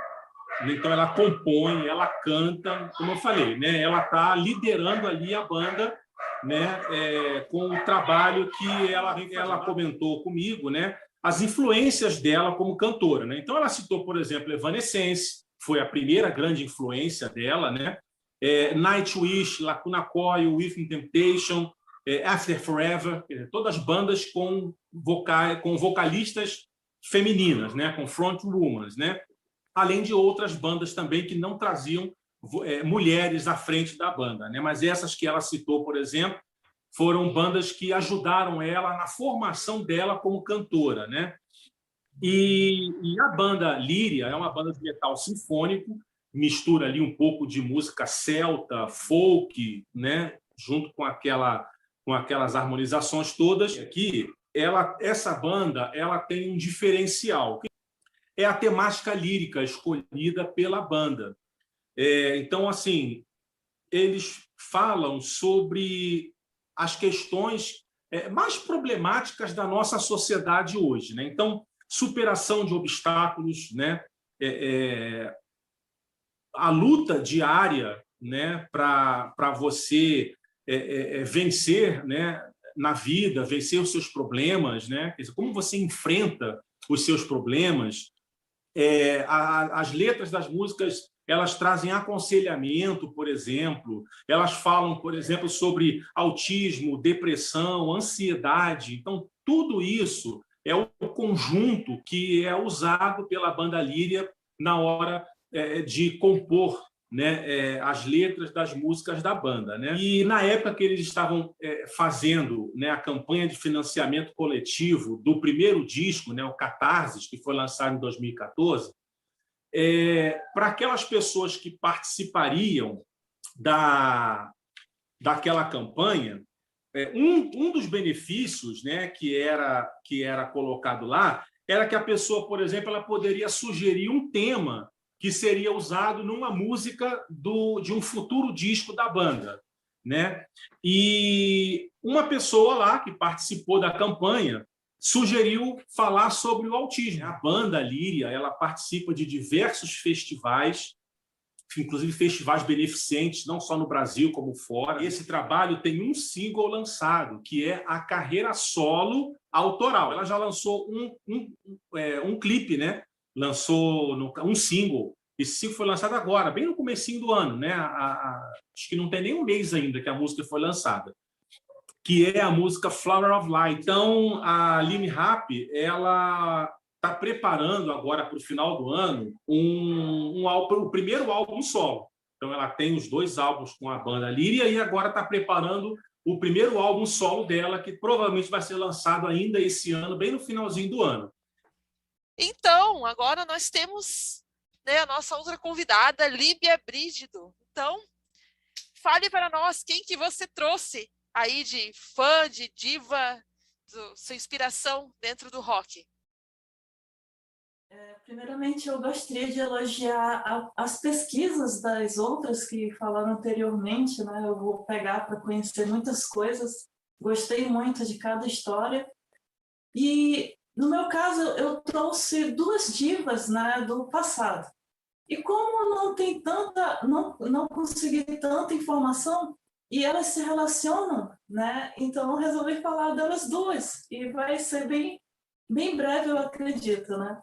então ela compõe, ela canta, como eu falei, né? Ela está liderando ali a banda, né? Com o trabalho que ela comentou comigo, né? As influências dela como cantora, né? Então, ela citou, por exemplo, Evanescence, foi a primeira grande influência dela, né? Nightwish, Lacuna Coil, Within Temptation, After Forever, todas bandas com vocalistas femininas, né, com frontwoman, né, além de outras bandas também que não traziam mulheres à frente da banda, né, mas essas que ela citou, por exemplo, foram bandas que ajudaram ela na formação dela como cantora, né? E a banda Líria é uma banda de metal sinfônico, mistura ali um pouco de música celta, folk, né, junto com aquelas harmonizações todas. Aqui, essa banda ela tem um diferencial, que é a temática lírica escolhida pela banda. Então, assim, eles falam sobre as questões mais problemáticas da nossa sociedade hoje, né? Então, superação de obstáculos, né? A luta diária, né? Para você vencer, né, na vida, vencer os seus problemas, né? Quer dizer, como você enfrenta os seus problemas. As letras das músicas elas trazem aconselhamento, por exemplo, elas falam, por exemplo, sobre autismo, depressão, ansiedade. Então, tudo isso é o conjunto que é usado pela banda Líria na hora de compor, né, as letras das músicas da banda, né? E na época que eles estavam fazendo, né, a campanha de financiamento coletivo do primeiro disco, né, o Catarsis, que foi lançado em 2014, para aquelas pessoas que participariam daquela campanha, um dos benefícios, né, que era colocado lá era que a pessoa, por exemplo, ela poderia sugerir um tema que seria usado numa música de um futuro disco da banda, né? E uma pessoa lá que participou da campanha sugeriu falar sobre o autismo. A banda Líria, ela participa de diversos festivais, inclusive festivais beneficentes, não só no Brasil como fora. E esse trabalho tem um single lançado, que é a carreira solo autoral. Ela já lançou um clipe, né? Lançou um single. Esse single foi lançado agora, bem no comecinho do ano, né? Acho que não tem nem um mês ainda que a música foi lançada. que é a música Flower of Light. Então, a Line Happy, ela está preparando agora para o final do ano o primeiro álbum solo. Então, ela tem os 2 álbuns com a banda Líria e agora está preparando o primeiro álbum solo dela, que provavelmente vai ser lançado ainda esse ano, bem no finalzinho do ano. Então, agora nós temos, né, a nossa outra convidada, Líbia Brígido. Então, fale para nós quem que você trouxe aí de fã, de diva, sua inspiração dentro do rock. Primeiramente, eu gostaria de elogiar as pesquisas das outras que falaram anteriormente, né? Eu vou pegar para conhecer muitas coisas. Gostei muito de cada história. E, no meu caso, eu trouxe 2 divas, né, do passado. E como não tem não consegui tanta informação, e elas se relacionam, né? Então, eu resolvi falar delas 2. E vai ser bem breve, eu acredito, né?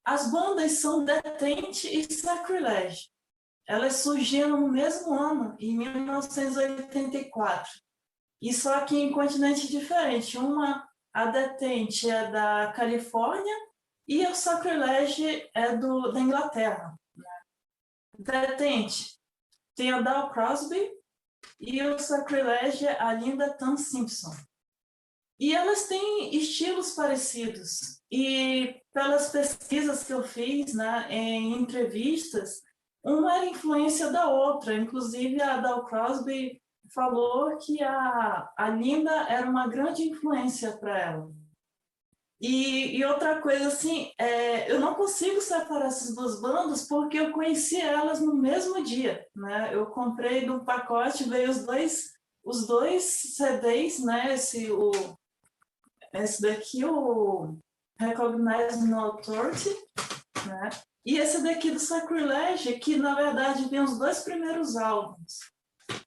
As bandas são Detente e Sacrilege. Elas surgiram no mesmo ano, em 1984. E só que em continentes diferentes. A Detente é da Califórnia e o Sacrilege é da Inglaterra. Detente tem a Dow Crosby e o Sacrilege a Linda Tan Simpson. E elas têm estilos parecidos. E pelas pesquisas que eu fiz, né, em entrevistas, uma era influência da outra. Inclusive, a Dow Crosby falou que a Linda era uma grande influência para ela. E outra coisa, assim, eu não consigo separar essas 2 bandas porque eu conheci elas no mesmo dia, né? Eu comprei do pacote, veio os dois CDs, né? Esse daqui, o Recognized No Authority, né? E esse daqui do Sacrilege, que na verdade vem os 2 primeiros álbuns.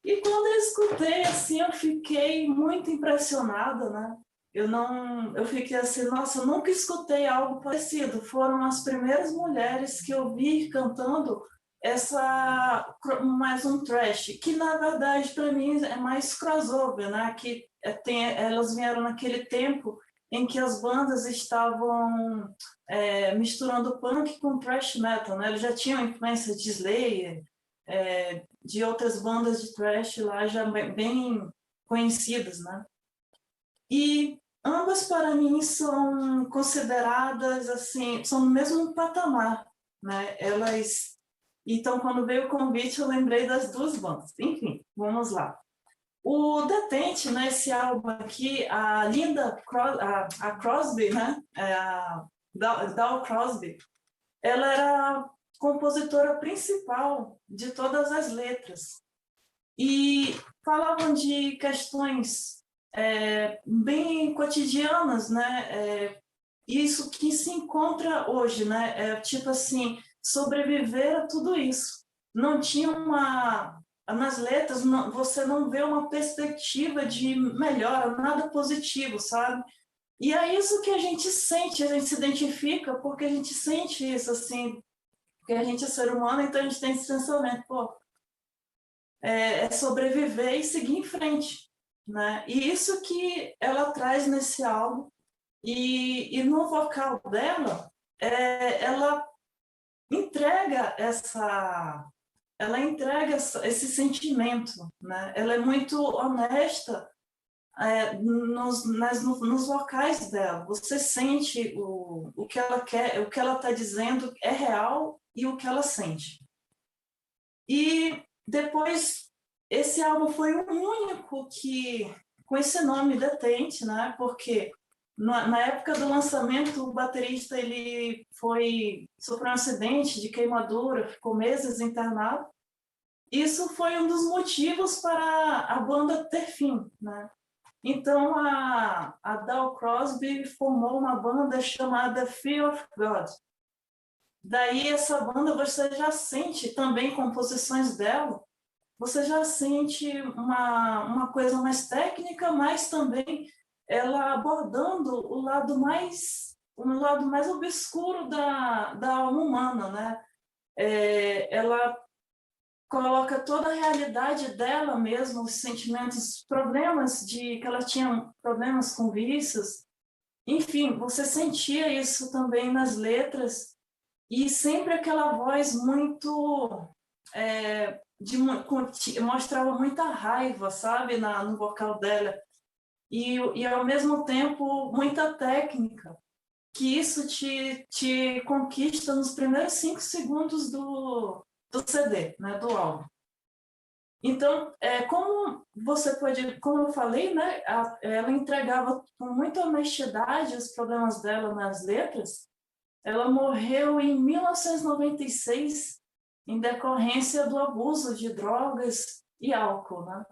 E quando eu escutei, assim, eu fiquei muito impressionada, né? Eu fiquei assim, nossa, eu nunca escutei algo parecido. Foram as primeiras mulheres que eu vi cantando mais um thrash, que na verdade para mim é mais crossover, né? Elas vieram naquele tempo em que as bandas estavam misturando punk com thrash metal, né? Eles já tinham influência de Slayer, de outras bandas de thrash lá já bem conhecidas, né? E ambas para mim são consideradas assim, são no mesmo patamar, né? Então, quando veio o convite, eu lembrei das 2 bandas. Enfim, vamos lá. O Detente, né, esse álbum aqui, a Linda a Crosby, né, a Dow Crosby, ela era a compositora principal de todas as letras. E falavam de questões bem cotidianas, né? Isso que se encontra hoje, né? Tipo assim, sobreviver a tudo isso. Não tinha nas letras, você não vê uma perspectiva de melhora, nada positivo, sabe? E é isso que a gente sente, a gente se identifica porque a gente sente isso, assim, porque a gente é ser humano, então a gente tem esse pensamento, pô, sobreviver e seguir em frente, né? E isso que ela traz nesse álbum. E no vocal dela, ela entrega esse sentimento, né? Ela é muito honesta nos vocais dela. Você sente o que ela quer, o que ela está dizendo é real e o que ela sente. E depois, esse álbum foi o único que, com esse nome Detente, né? Porque na época do lançamento, o baterista ele sofreu um acidente de queimadura, ficou meses internado. Isso foi um dos motivos para a banda ter fim, né? Então, a Dow Crosby formou uma banda chamada Fear of God. Daí, essa banda, você já sente também composições dela, você já sente uma coisa mais técnica, mas também ela abordando um lado mais obscuro da alma humana, né? Ela coloca toda a realidade dela mesma, os sentimentos, problemas que ela tinha problemas com vícios. Enfim, você sentia isso também nas letras, e sempre aquela voz muito mostrava muita raiva, sabe, no vocal dela, e ao mesmo tempo muita técnica, que isso te conquista nos primeiros 5 segundos do CD, né, do álbum. Então, como eu falei, né, ela entregava com muita honestidade os problemas dela nas letras. Ela morreu em 1996 em decorrência do abuso de drogas e álcool, né?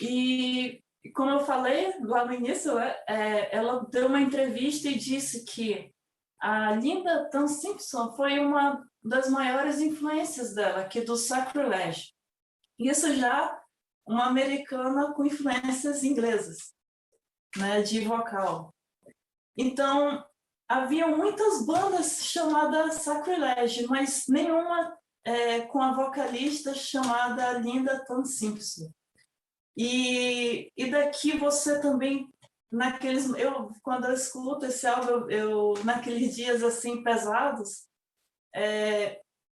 E como eu falei lá no início, ela deu uma entrevista e disse que a Linda Tan Simpson foi uma das maiores influências dela, que do Sacrilege. Isso já uma americana com influências inglesas, né, de vocal. Então, havia muitas bandas chamadas Sacrilege, mas nenhuma com a vocalista chamada Linda Tan Simpson. E daqui você também, quando eu escuto esse álbum, naqueles dias assim pesados,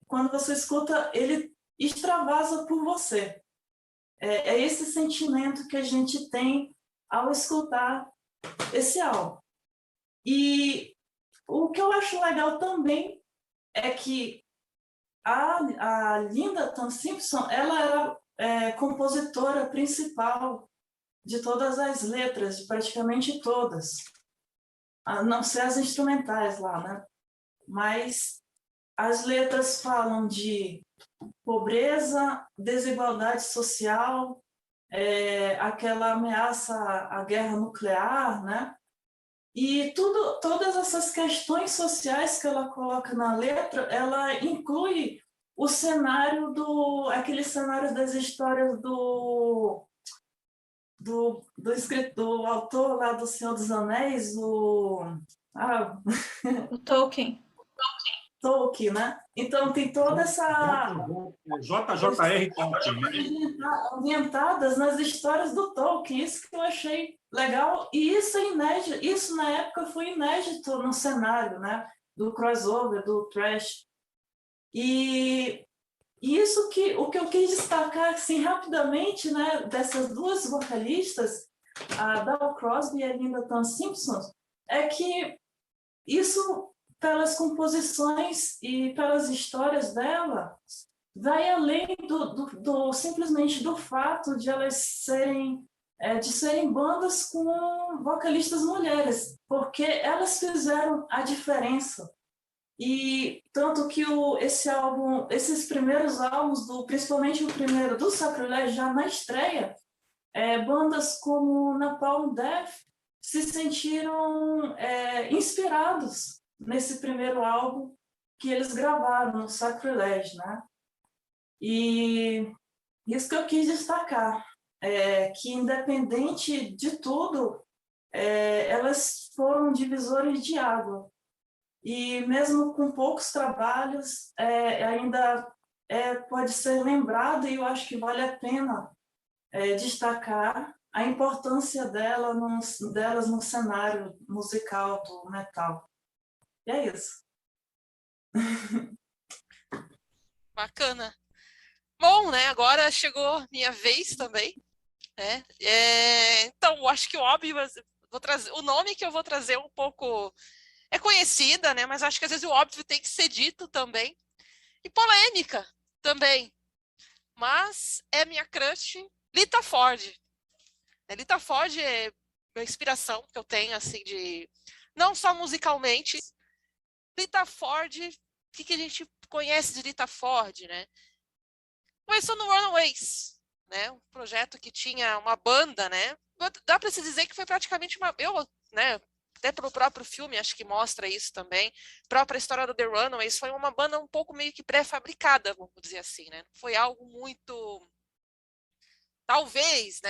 quando você escuta, ele extravasa por você. É esse sentimento que a gente tem ao escutar esse álbum. E o que eu acho legal também é que a Linda Tan Simpson, ela era compositora principal de todas as letras, de praticamente todas, a não ser as instrumentais lá, né? Mas as letras falam de pobreza, desigualdade social, aquela ameaça à guerra nuclear, né? E todas essas questões sociais que ela coloca na letra, ela inclui o cenário aquele cenário das histórias do autor lá do Senhor dos Anéis, O Tolkien. Tolkien, né? Então tem toda essa J.J.R. Tolkien, né? Ambientadas nas histórias do Tolkien, isso que eu achei legal, e isso é inédito, isso na época foi inédito no cenário, né, do crossover, do thrash. E isso o que eu quis destacar assim rapidamente, né, dessas duas vocalistas, a Dawn Crosby e a Linda Tan Simpson, é que isso, pelas composições e pelas histórias dela, vai além simplesmente do fato de elas serem bandas com vocalistas mulheres, porque elas fizeram a diferença. E tanto que esses primeiros álbuns, principalmente o primeiro do Sacrilege, já na estreia, bandas como Napalm Death se sentiram inspirados nesse primeiro álbum que eles gravaram no Sacrilege, né? E isso que eu quis destacar, que independente de tudo, elas foram divisores de água. E mesmo com poucos trabalhos, ainda pode ser lembrado, e eu acho que vale a pena destacar a importância delas no cenário musical do metal. E é isso. Bacana. Bom, né? Agora chegou minha vez também, né? Então, acho que o óbvio, o nome que eu vou trazer é um pouco conhecida, né? Mas acho que às vezes o óbvio tem que ser dito também. E polêmica também. Mas é minha crush, Lita Ford. Lita Ford é uma inspiração que eu tenho, assim, não só musicalmente. Lita Ford, o que a gente conhece de Lita Ford, né? Começou no Runaways, né? Um projeto que tinha uma banda, né? Dá para se dizer que foi praticamente né? Até pelo próprio filme, acho que mostra isso também. A própria história do The Runaways foi uma banda um pouco meio que pré-fabricada, vamos dizer assim, né? Foi algo muito, talvez, né?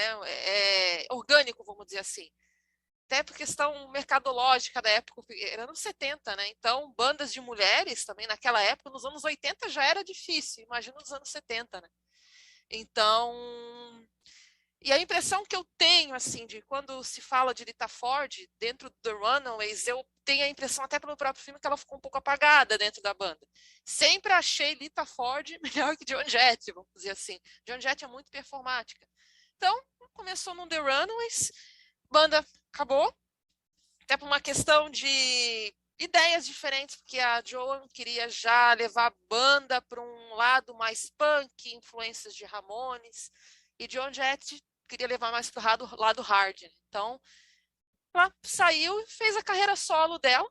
Orgânico, vamos dizer assim. até por questão mercadológica da época, era anos 70, né? Então, bandas de mulheres também naquela época, nos anos 80 já era difícil, imagina nos anos 70, né? Então, e a impressão que eu tenho, assim, de quando se fala de Lita Ford dentro do The Runaways, eu tenho a impressão, até pelo próprio filme, que ela ficou um pouco apagada dentro da banda. Sempre achei Lita Ford melhor que Joan Jett, vamos dizer assim. Joan Jett é muito performática. Então, começou no The Runaways, banda acabou, até por uma questão de ideias diferentes, porque a Joan queria já levar a banda para um lado mais punk, influências de Ramones, e Joan Jett queria levar mais para o lado hard. Então, ela saiu e fez a carreira solo dela.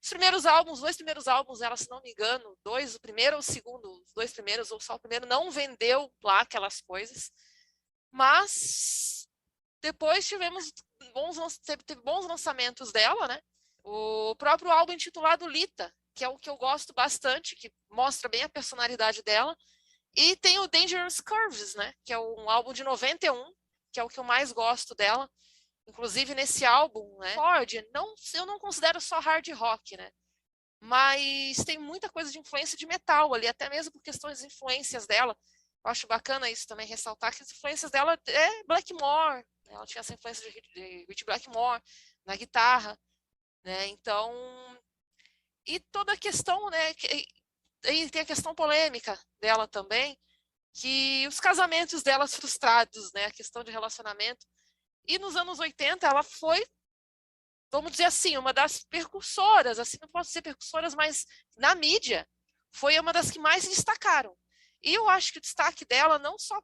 Os dois primeiros álbuns, ela, se não me engano, o primeiro ou o segundo, os dois primeiros, ou só o primeiro, não vendeu lá aquelas coisas. Mas depois teve bons lançamentos dela, né? O próprio álbum intitulado Lita, que é o que eu gosto bastante, que mostra bem a personalidade dela. E tem o Dangerous Curves, né? Que é um álbum de 91, que é o que eu mais gosto dela. Inclusive, nesse álbum, né? Ford, eu não considero só hard rock, né? Mas tem muita coisa de influência de metal ali, até mesmo por questões de influências dela. Eu acho bacana isso também, ressaltar que as influências dela é Blackmore. Ela tinha essa influência de Rich Blackmore na guitarra, né? Então, e toda a questão, né? E tem a questão polêmica dela também, que os casamentos delas frustrados, né? A questão de relacionamento. E nos anos 80 ela foi, vamos dizer assim, uma das percursoras, assim, não posso dizer percursoras, mas na mídia foi uma das que mais se destacaram. E eu acho que o destaque dela não só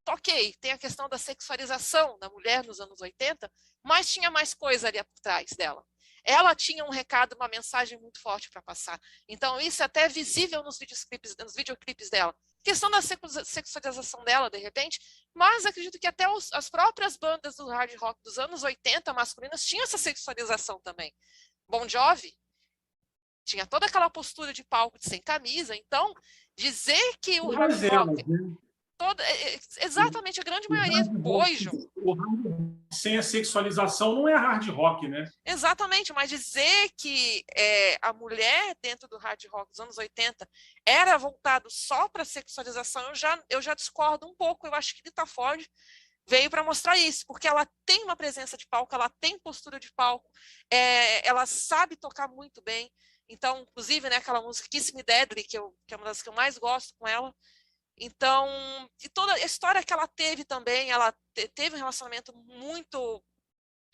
ok, tem a questão da sexualização da mulher nos anos 80, mas tinha mais coisa ali por trás dela. Ela tinha um recado, uma mensagem muito forte para passar. Então, isso é até visível nos videoclipes dela. Questão da sexualização dela, de repente, mas acredito que até as próprias bandas do hard rock dos anos 80 masculinas tinham essa sexualização também. Bon Jovi tinha toda aquela postura de palco de sem camisa. Então, dizer que o hard rock... exatamente, a grande maioria Poison. O hard rock sem a sexualização não é hard rock, né? Exatamente, mas dizer que a mulher dentro do hard rock dos anos 80 era voltado só para sexualização, eu já discordo um pouco. Eu acho que Lita Ford veio para mostrar isso, porque ela tem uma presença de palco, ela tem postura de palco, ela sabe tocar muito bem. Então, inclusive, né, aquela música Kiss Me Deadly, que é uma das que eu mais gosto com ela. Então, e toda a história que ela teve também, ela teve um relacionamento muito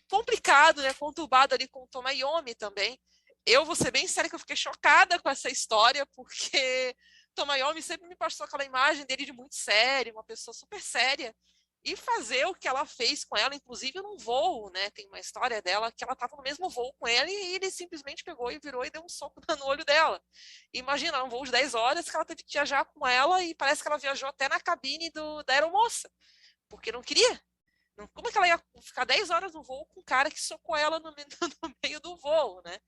complicado, né, conturbado ali com o Tom Iommi também. Eu vou ser bem séria que eu fiquei chocada com essa história, porque Tom Iommi sempre me passou aquela imagem dele de muito sério, uma pessoa super séria, e fazer o que ela fez com ela, inclusive num voo, né, tem uma história dela que ela estava no mesmo voo com ele e ele simplesmente pegou e virou e deu um soco no olho dela. Imagina, um voo de 10 horas que ela teve que viajar com ela e parece que ela viajou até na cabine da aeromoça, porque não queria. Como é que ela ia ficar 10 horas no voo com um cara que socou ela no meio do voo, né?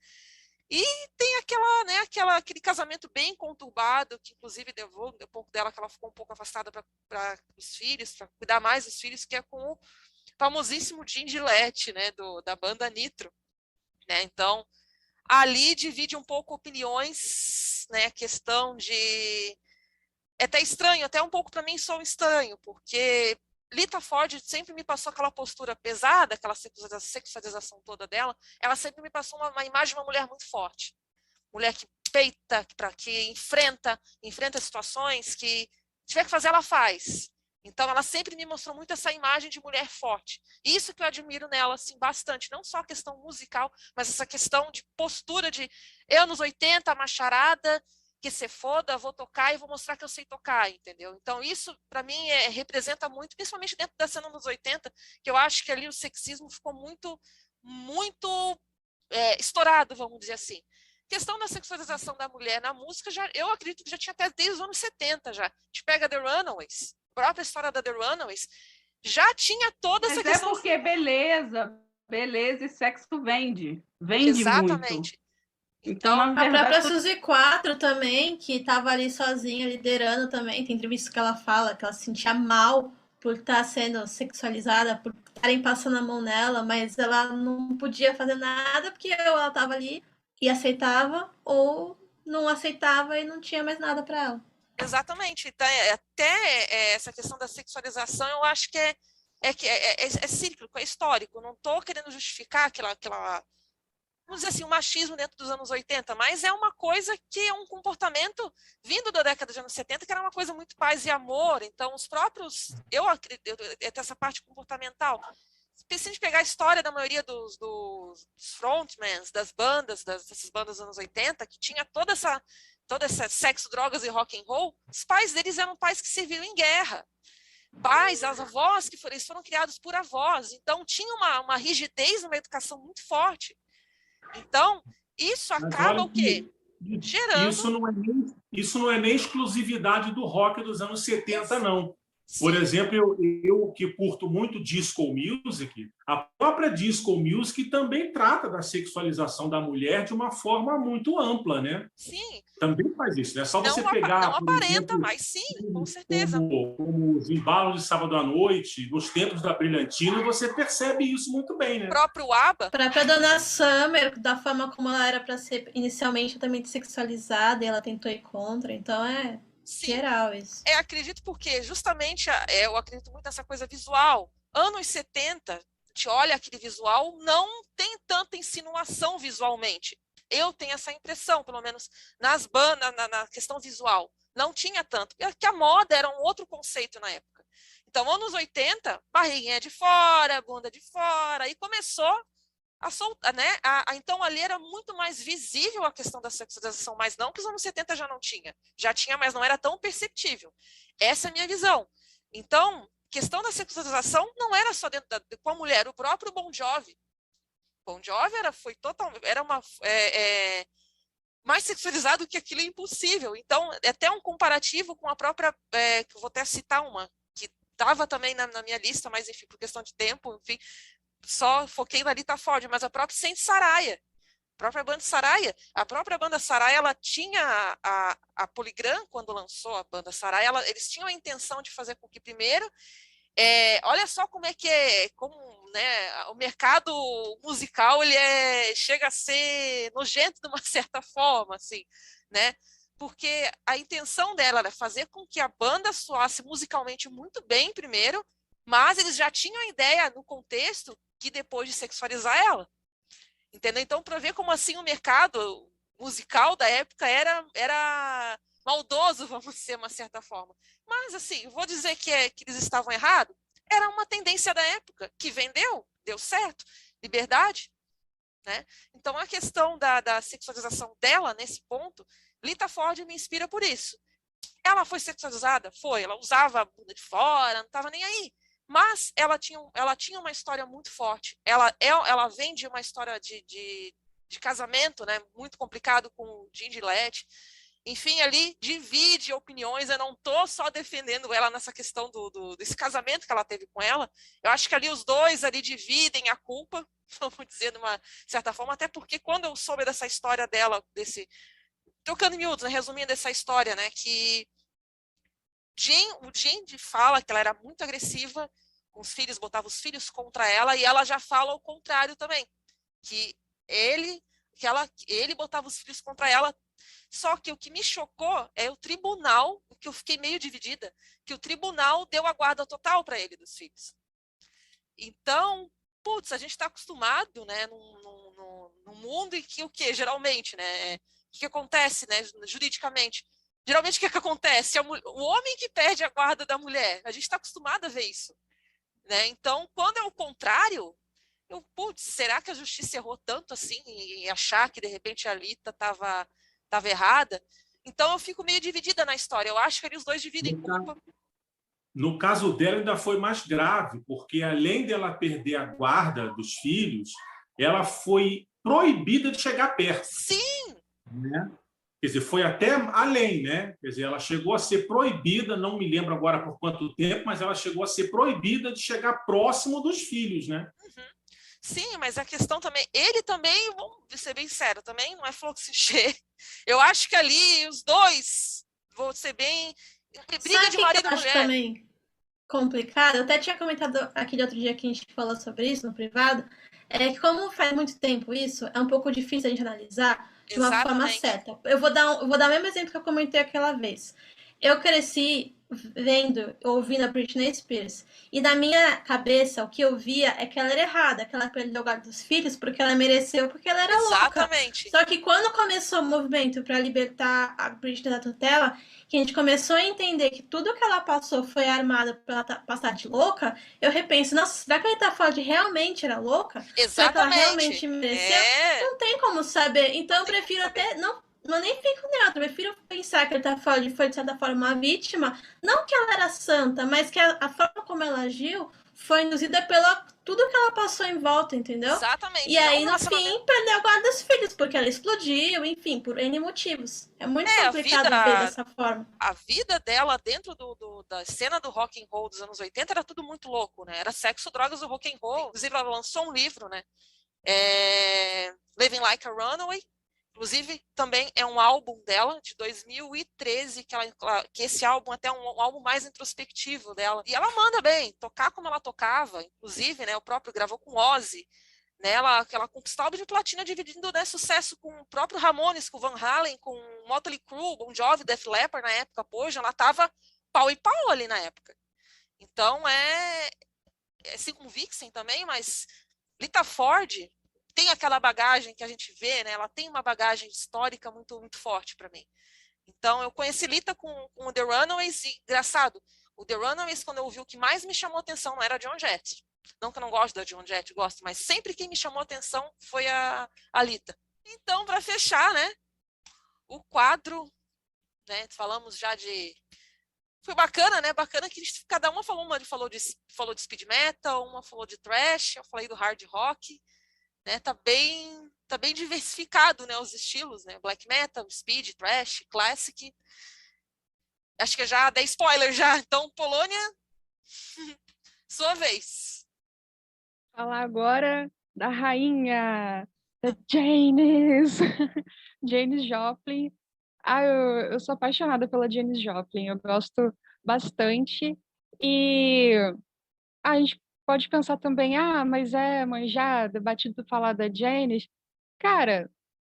E tem aquele casamento bem conturbado, que inclusive deu um pouco dela, que ela ficou um pouco afastada para os filhos, para cuidar mais dos filhos, que é com o famosíssimo Jim Gillette, né, da banda Nitro, né? Então, ali divide um pouco opiniões, né, a questão de... É até estranho, até um pouco para mim sou estranho, porque Lita Ford sempre me passou aquela postura pesada, aquela sexualização toda dela, ela sempre me passou uma imagem de uma mulher muito forte. Mulher que peita, que enfrenta situações, que tiver que fazer, ela faz. Então, ela sempre me mostrou muito essa imagem de mulher forte. Isso que eu admiro nela, assim, bastante. Não só a questão musical, mas essa questão de postura de anos 80, macharada, que se foda, vou tocar e vou mostrar que eu sei tocar, entendeu? Então, isso, para mim, representa muito, principalmente dentro da cena dos 80, que eu acho que ali o sexismo ficou muito, muito estourado, vamos dizer assim. A questão da sexualização da mulher na música, eu acredito que já tinha até desde os anos 70 já. A gente pega The Runaways, a própria história da The Runaways, já tinha toda essa questão... Mas porque beleza e sexo vende Exatamente. Muito. Então, a própria Suzy 4 também, que estava ali sozinha, liderando também, tem entrevista que ela fala que ela se sentia mal por estar sendo sexualizada, por estarem passando a mão nela, mas ela não podia fazer nada porque ela estava ali e aceitava, ou não aceitava e não tinha mais nada para ela. Exatamente. Então, até essa questão da sexualização, eu acho que é cíclico, é histórico. Não estou querendo justificar aquela, vamos dizer assim, o machismo dentro dos anos 80, mas é uma coisa que é um comportamento vindo da década de anos 70, que era uma coisa muito paz e amor. Então, os próprios, eu acredito, essa parte comportamental. Se a gente pegar a história da maioria dos frontmans, das bandas, dessas bandas dos anos 80, que tinha todo esse sexo, drogas e rock and roll, os pais deles eram pais que serviram em guerra. Pais, as avós, eles foram criados por avós. Então, tinha uma rigidez numa educação muito forte. Então, isso acaba o quê? Gerando... Isso não é nem exclusividade do rock dos anos 70, não. Por exemplo, eu que curto muito disco music, a própria disco music também trata da sexualização da mulher de uma forma muito ampla, né? Sim. Também faz isso, né? Só você pegar... Não aparenta, mas sim, com certeza. Como os embalos de sábado à noite, nos tempos da Brilhantina, você percebe isso muito bem, né? O próprio ABBA. A própria Donna Summer, da forma como ela era para ser inicialmente totalmente sexualizada, e ela tentou ir contra, então Sim. Geral isso. Acredito porque justamente eu acredito muito nessa coisa visual. Anos 70, a gente olha aquele visual, não tem tanta insinuação visualmente. Eu tenho essa impressão, pelo menos nas bandas, na questão visual. Não tinha tanto, porque a moda era um outro conceito na época. Então, anos 80, barriguinha de fora, bunda de fora, e começou a soltar, né? Então, ali era muito mais visível a questão da sexualização, mas não que os anos 70 já não tinha. Já tinha, mas não era tão perceptível. Essa é a minha visão. Então, questão da sexualização não era só dentro com a mulher, o próprio Bon Jovi. Bon Jovi era mais sexualizado que aquilo é impossível. Então, é até um comparativo com a própria, que eu vou até citar uma, que estava também na minha lista, mas enfim, por questão de tempo, enfim, só foquei na Lita Ford, mas a própria Saint Saraya, a própria banda Saraya, ela tinha a Polygram, quando lançou a banda Saraya, eles tinham a intenção de fazer com que primeiro, olha só como né, o mercado musical ele chega a ser nojento de uma certa forma, assim, né? Porque a intenção dela era fazer com que a banda soasse musicalmente muito bem primeiro, mas eles já tinham a ideia no contexto que depois de sexualizar ela. Entendeu? Então, para ver como assim o mercado musical da época era maldoso, vamos dizer, de uma certa forma. Mas, assim, vou dizer que eles estavam errados. Era uma tendência da época, que deu certo, liberdade. Né? Então, a questão da sexualização dela, nesse ponto, Lita Ford me inspira por isso. Ela foi sexualizada? Foi. Ela usava a bunda de fora, não estava nem aí. Mas ela tinha uma história muito forte. Ela vem de uma história de casamento, né, muito complicado com o Jim Gillette. Enfim, ali divide opiniões. Eu não estou só defendendo ela nessa questão desse casamento que ela teve com ela. Eu acho que ali os dois ali dividem a culpa, vamos dizer de uma certa forma, até porque quando eu soube dessa história dela, trocando em miúdos, né, resumindo essa história, né, que o Jim fala que ela era muito agressiva com os filhos, botava os filhos contra ela, e ela já fala o contrário também, que ele botava os filhos contra ela. Só que o que me chocou é o tribunal, que eu fiquei meio dividida, que o tribunal deu a guarda total para ele dos filhos. Então, putz, a gente está acostumado, né, num mundo em que o que geralmente, né, o que acontece, né, juridicamente? Geralmente, o que acontece? O homem que perde a guarda da mulher. A gente está acostumado a ver isso. Né? Então, quando é o contrário, será que a justiça errou tanto assim em achar que, de repente, a Lita estava errada? Então, eu fico meio dividida na história. Eu acho que eles dois dividem culpa. No caso dela, ainda foi mais grave, porque, além dela perder a guarda dos filhos, ela foi proibida de chegar perto. Sim! Né? Quer dizer, foi até além, né? Quer dizer, ela chegou a ser proibida, não me lembro agora por quanto tempo, mas ela chegou a ser proibida de chegar próximo dos filhos, né? Uhum. Sim, mas a questão também, ele também, vamos ser bem sério, também não é fluxichê. Eu acho que ali os dois, vou ser bem, briga de marido e mulher. Também? complicado, eu até tinha comentado aquele outro dia que a gente falou sobre isso no privado, é que como faz muito tempo isso, é um pouco difícil a gente analisar de uma forma Exatamente. certa. Eu vou dar o mesmo exemplo que eu comentei aquela vez. Eu cresci vendo, ouvindo a Britney Spears. E na minha cabeça, o que eu via é que ela era errada, que ela perdeu o lugar dos filhos porque ela mereceu, porque ela era louca. Exatamente. Só que quando começou o movimento para libertar a Britney da tutela, que a gente começou a entender que tudo que ela passou foi armado pra ela passar de louca, eu repenso, nossa, será que ele tá falando de realmente era louca? Será que ela Exatamente. realmente mereceu? É, Não tem como saber. Então não eu tem como prefiro saber. até. Não nem fico neutro, eu prefiro pensar que ele tá falando de foi, de certa forma, uma vítima. Não que ela era santa, mas que a forma como ela agiu foi induzida pela tudo que ela passou em volta, entendeu? E Exatamente. Não um aí, no relacionamento. fim, perdeu a guarda dos filhos, porque ela explodiu, enfim, por N motivos. É muito É, complicado ver dessa forma. a vida dela dentro da cena do rock and roll dos anos 80 era tudo muito louco, né? Era sexo, drogas e rock and roll. Inclusive, ela lançou um livro, né? Living Like a Runaway. Inclusive, também é um álbum dela, de 2013, que esse álbum até é um álbum mais introspectivo dela. E ela manda bem, tocar como ela tocava, inclusive, né, o próprio gravou com Ozzy, né, ela conquistou o álbum de platina dividindo, né, sucesso com o próprio Ramones, com o Van Halen, com o Motley Crue, Bon Jovi, Def Leppard na época, poxa, ela tava pau e pau ali na época. Então, assim com Vixen também, mas Lita Ford tem aquela bagagem que a gente vê, né? Ela tem uma bagagem histórica muito, muito forte para mim. Então, eu conheci Lita com o The Runaways e, engraçado, o The Runaways, quando eu ouvi, o que mais me chamou atenção não era Joan Jett. Não que eu não gosto da Joan Jett, gosto, mas sempre quem me chamou atenção foi a Lita. Então, para fechar, né? O quadro, né? Falamos já de... Foi bacana, né? Bacana que cada uma falou falou de speed metal, uma falou de thrash, eu falei do hard rock, né? Tá bem diversificado, né, os estilos, né? Black metal, speed, thrash, classic. Acho que já dei spoiler já. Então, Polônia, sua vez. Falar agora da rainha, da Janis, Janis Joplin. Eu sou apaixonada pela Janis Joplin, eu gosto bastante. E a gente pode pensar também, mas é manjada, batido falar da Janis. Cara,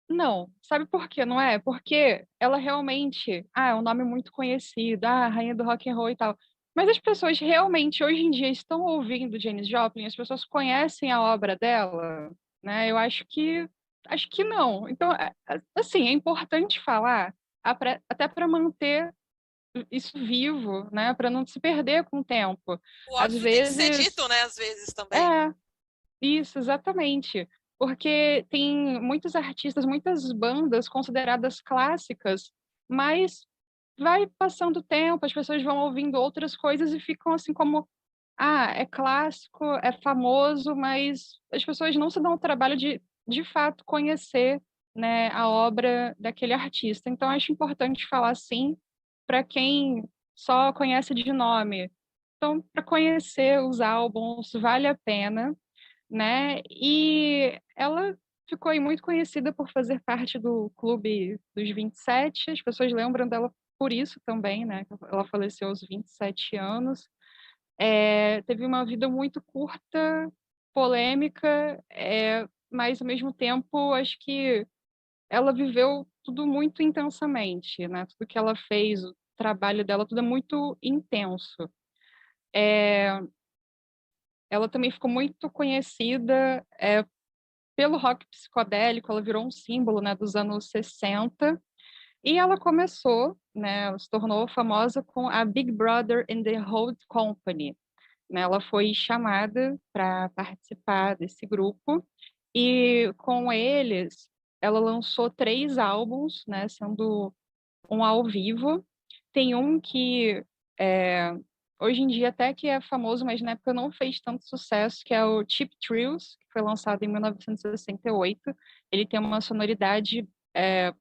não. Sabe por quê? Não é? Porque ela realmente, é um nome muito conhecido, rainha do rock and roll e tal. Mas as pessoas realmente hoje em dia estão ouvindo Janis Joplin, as pessoas conhecem a obra dela, né? Eu acho que não. Então, assim, é importante falar até para manter isso vivo, né? Para não se perder com o tempo. O Às óbvio tem que ser vezes, dito, né? Às vezes também. é, isso, exatamente. Porque tem muitos artistas, muitas bandas consideradas clássicas, mas vai passando o tempo, as pessoas vão ouvindo outras coisas e ficam assim como, é clássico, é famoso, mas as pessoas não se dão o trabalho de fato, conhecer, né, a obra daquele artista. Então, acho importante falar assim, para quem só conhece de nome. Então, para conhecer os álbuns, vale a pena, né? E ela ficou aí muito conhecida por fazer parte do Clube dos 27. As pessoas lembram dela por isso também, né? Ela faleceu aos 27 anos. Teve uma vida muito curta, polêmica, mas ao mesmo tempo acho que ela viveu tudo muito intensamente, né? Tudo que ela fez, o trabalho dela, tudo é muito intenso. Ela também ficou muito conhecida pelo rock psicodélico, ela virou um símbolo, né, dos anos 60, e ela começou, né, ela se tornou famosa com a Big Brother and the Holding Company, né, ela foi chamada para participar desse grupo, e com eles, ela lançou 3 álbuns, né, sendo um ao vivo, tem um que hoje em dia até que é famoso, mas na época não fez tanto sucesso, que é o Cheap Thrills, que foi lançado em 1968. Ele tem uma sonoridade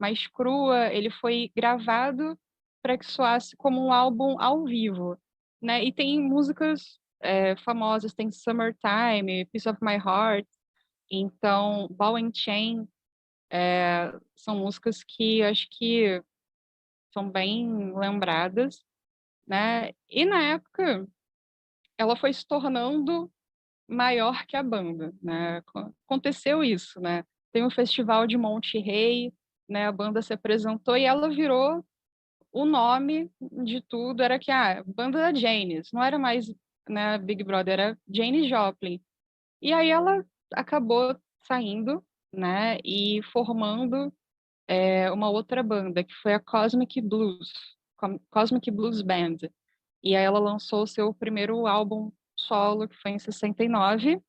mais crua, ele foi gravado para que soasse como um álbum ao vivo, né? E tem músicas famosas, tem Summertime, Piece of My Heart, então Ball and Chain, são músicas que eu acho que são bem lembradas, né? E na época ela foi se tornando maior que a banda, né? Aconteceu isso, né? Tem um festival de Monte Rei, né? A banda se apresentou e ela virou o nome de tudo, era que banda da Janis, não era mais, né, Big Brother, era Janis Joplin. E aí ela acabou saindo, né, e formando uma outra banda, que foi a Cosmic Blues Band. E aí ela lançou o seu primeiro álbum solo, que foi em 69.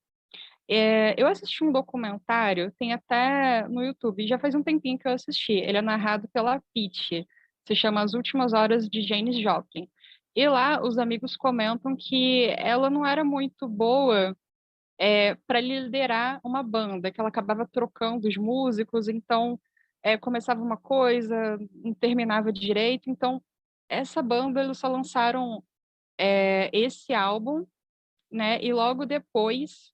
Eu assisti um documentário, tem até no YouTube, já faz um tempinho que eu assisti. Ele é narrado pela Pitty, se chama As Últimas Horas de Janis Joplin. E lá os amigos comentam que ela não era muito boa para liderar uma banda, que ela acabava trocando os músicos, então começava uma coisa, não terminava direito. Então, essa banda, eles só lançaram esse álbum, né? E logo depois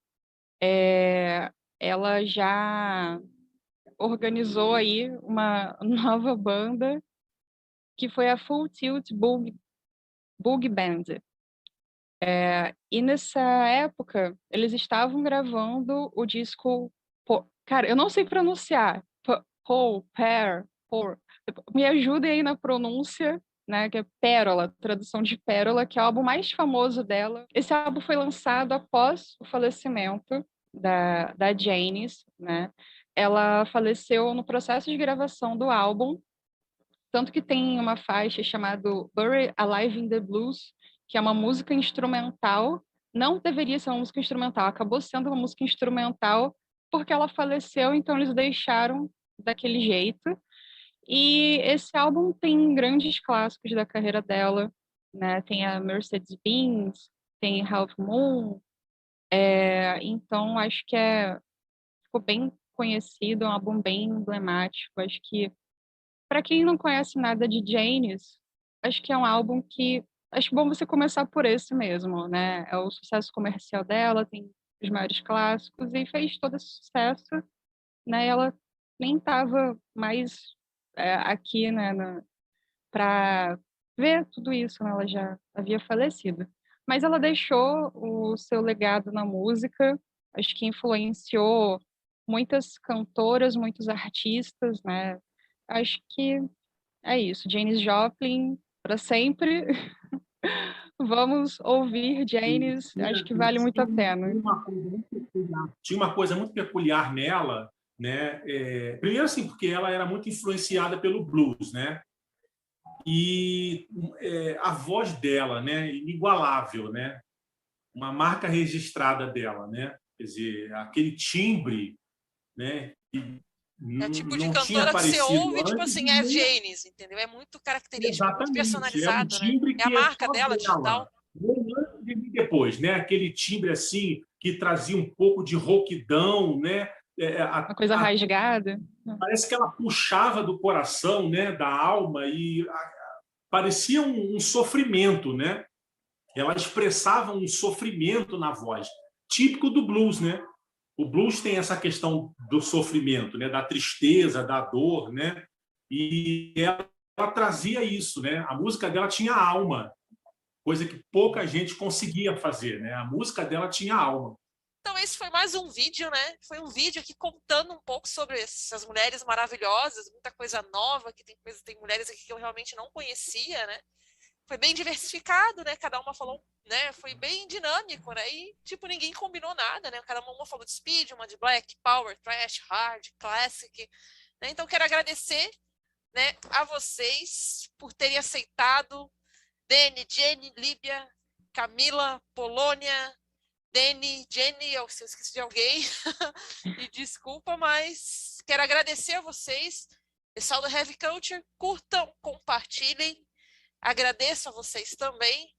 ela já organizou aí uma nova banda, que foi a Full Tilt Boogie Band. E nessa época, eles estavam gravando o disco... Cara, eu não sei pronunciar. Me ajudem aí na pronúncia, né? Que é Pérola, tradução de Pérola, que é o álbum mais famoso dela. Esse álbum foi lançado após o falecimento da Janis, né? Ela faleceu no processo de gravação do álbum, tanto que tem uma faixa chamada Buried Alive in the Blues, que é uma música instrumental. Não deveria ser uma música instrumental, acabou sendo uma música instrumental porque ela faleceu, então eles deixaram daquele jeito. E esse álbum tem grandes clássicos da carreira dela, né? Tem a Mercedes-Benz, tem Half Moon, então acho que ficou bem conhecido, é um álbum bem emblemático. Acho que para quem não conhece nada de Janis, acho que é um álbum que acho bom você começar por esse mesmo, né? É o sucesso comercial dela, tem os maiores clássicos e fez todo esse sucesso, né? Ela nem estava mais aqui, né, para ver tudo isso, né? Ela já havia falecido. Mas ela deixou o seu legado na música, acho que influenciou muitas cantoras, muitos artistas, né? Acho que é isso. Janis Joplin, para sempre. Vamos ouvir Janis, acho que vale muito a pena. Tinha uma coisa muito peculiar nela, né? Primeiro, assim, porque ela era muito influenciada pelo blues, né? E a voz dela, né? Inigualável, né? Uma marca registrada dela, né? Quer dizer, aquele timbre, né? É tipo de Não tinha cantora que você aparecido ouve, tipo antes. assim, é Janis, entendeu? É muito característico, muito Exatamente, é um personalizado, né? timbre É a que é marca só dela, dela. digital. Antes e depois, né? Aquele timbre assim que trazia um pouco de rouquidão, né? Uma coisa rasgada. Parece que ela puxava do coração, né? Da alma e parecia um sofrimento, né? Ela expressava um sofrimento na voz, típico do blues, né? O blues tem essa questão do sofrimento, né? Da tristeza, da dor, né? E ela trazia isso, né? A música dela tinha alma, coisa que pouca gente conseguia fazer, né? A música dela tinha alma. Então, esse foi mais um vídeo, né? Foi um vídeo aqui contando um pouco sobre essas mulheres maravilhosas, muita coisa nova, que tem mulheres aqui que eu realmente não conhecia, né? Foi bem diversificado, né? Cada uma falou, né? Foi bem dinâmico, né? E, tipo, ninguém combinou nada, né? Cada uma falou de speed, uma de black, power, thrash, hard, classic, né? Então, quero agradecer, né, a vocês por terem aceitado. Dani, Jenny, Líbia, Camila, Polônia, Dani, Jenny, se eu esqueci de alguém, e desculpa, mas quero agradecer a vocês, pessoal do Heavy Culture, curtam, compartilhem, agradeço a vocês também,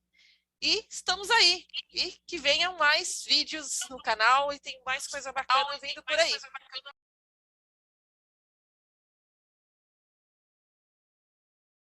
e estamos aí, e que venham mais vídeos no canal, e tem mais coisa bacana vindo por aí.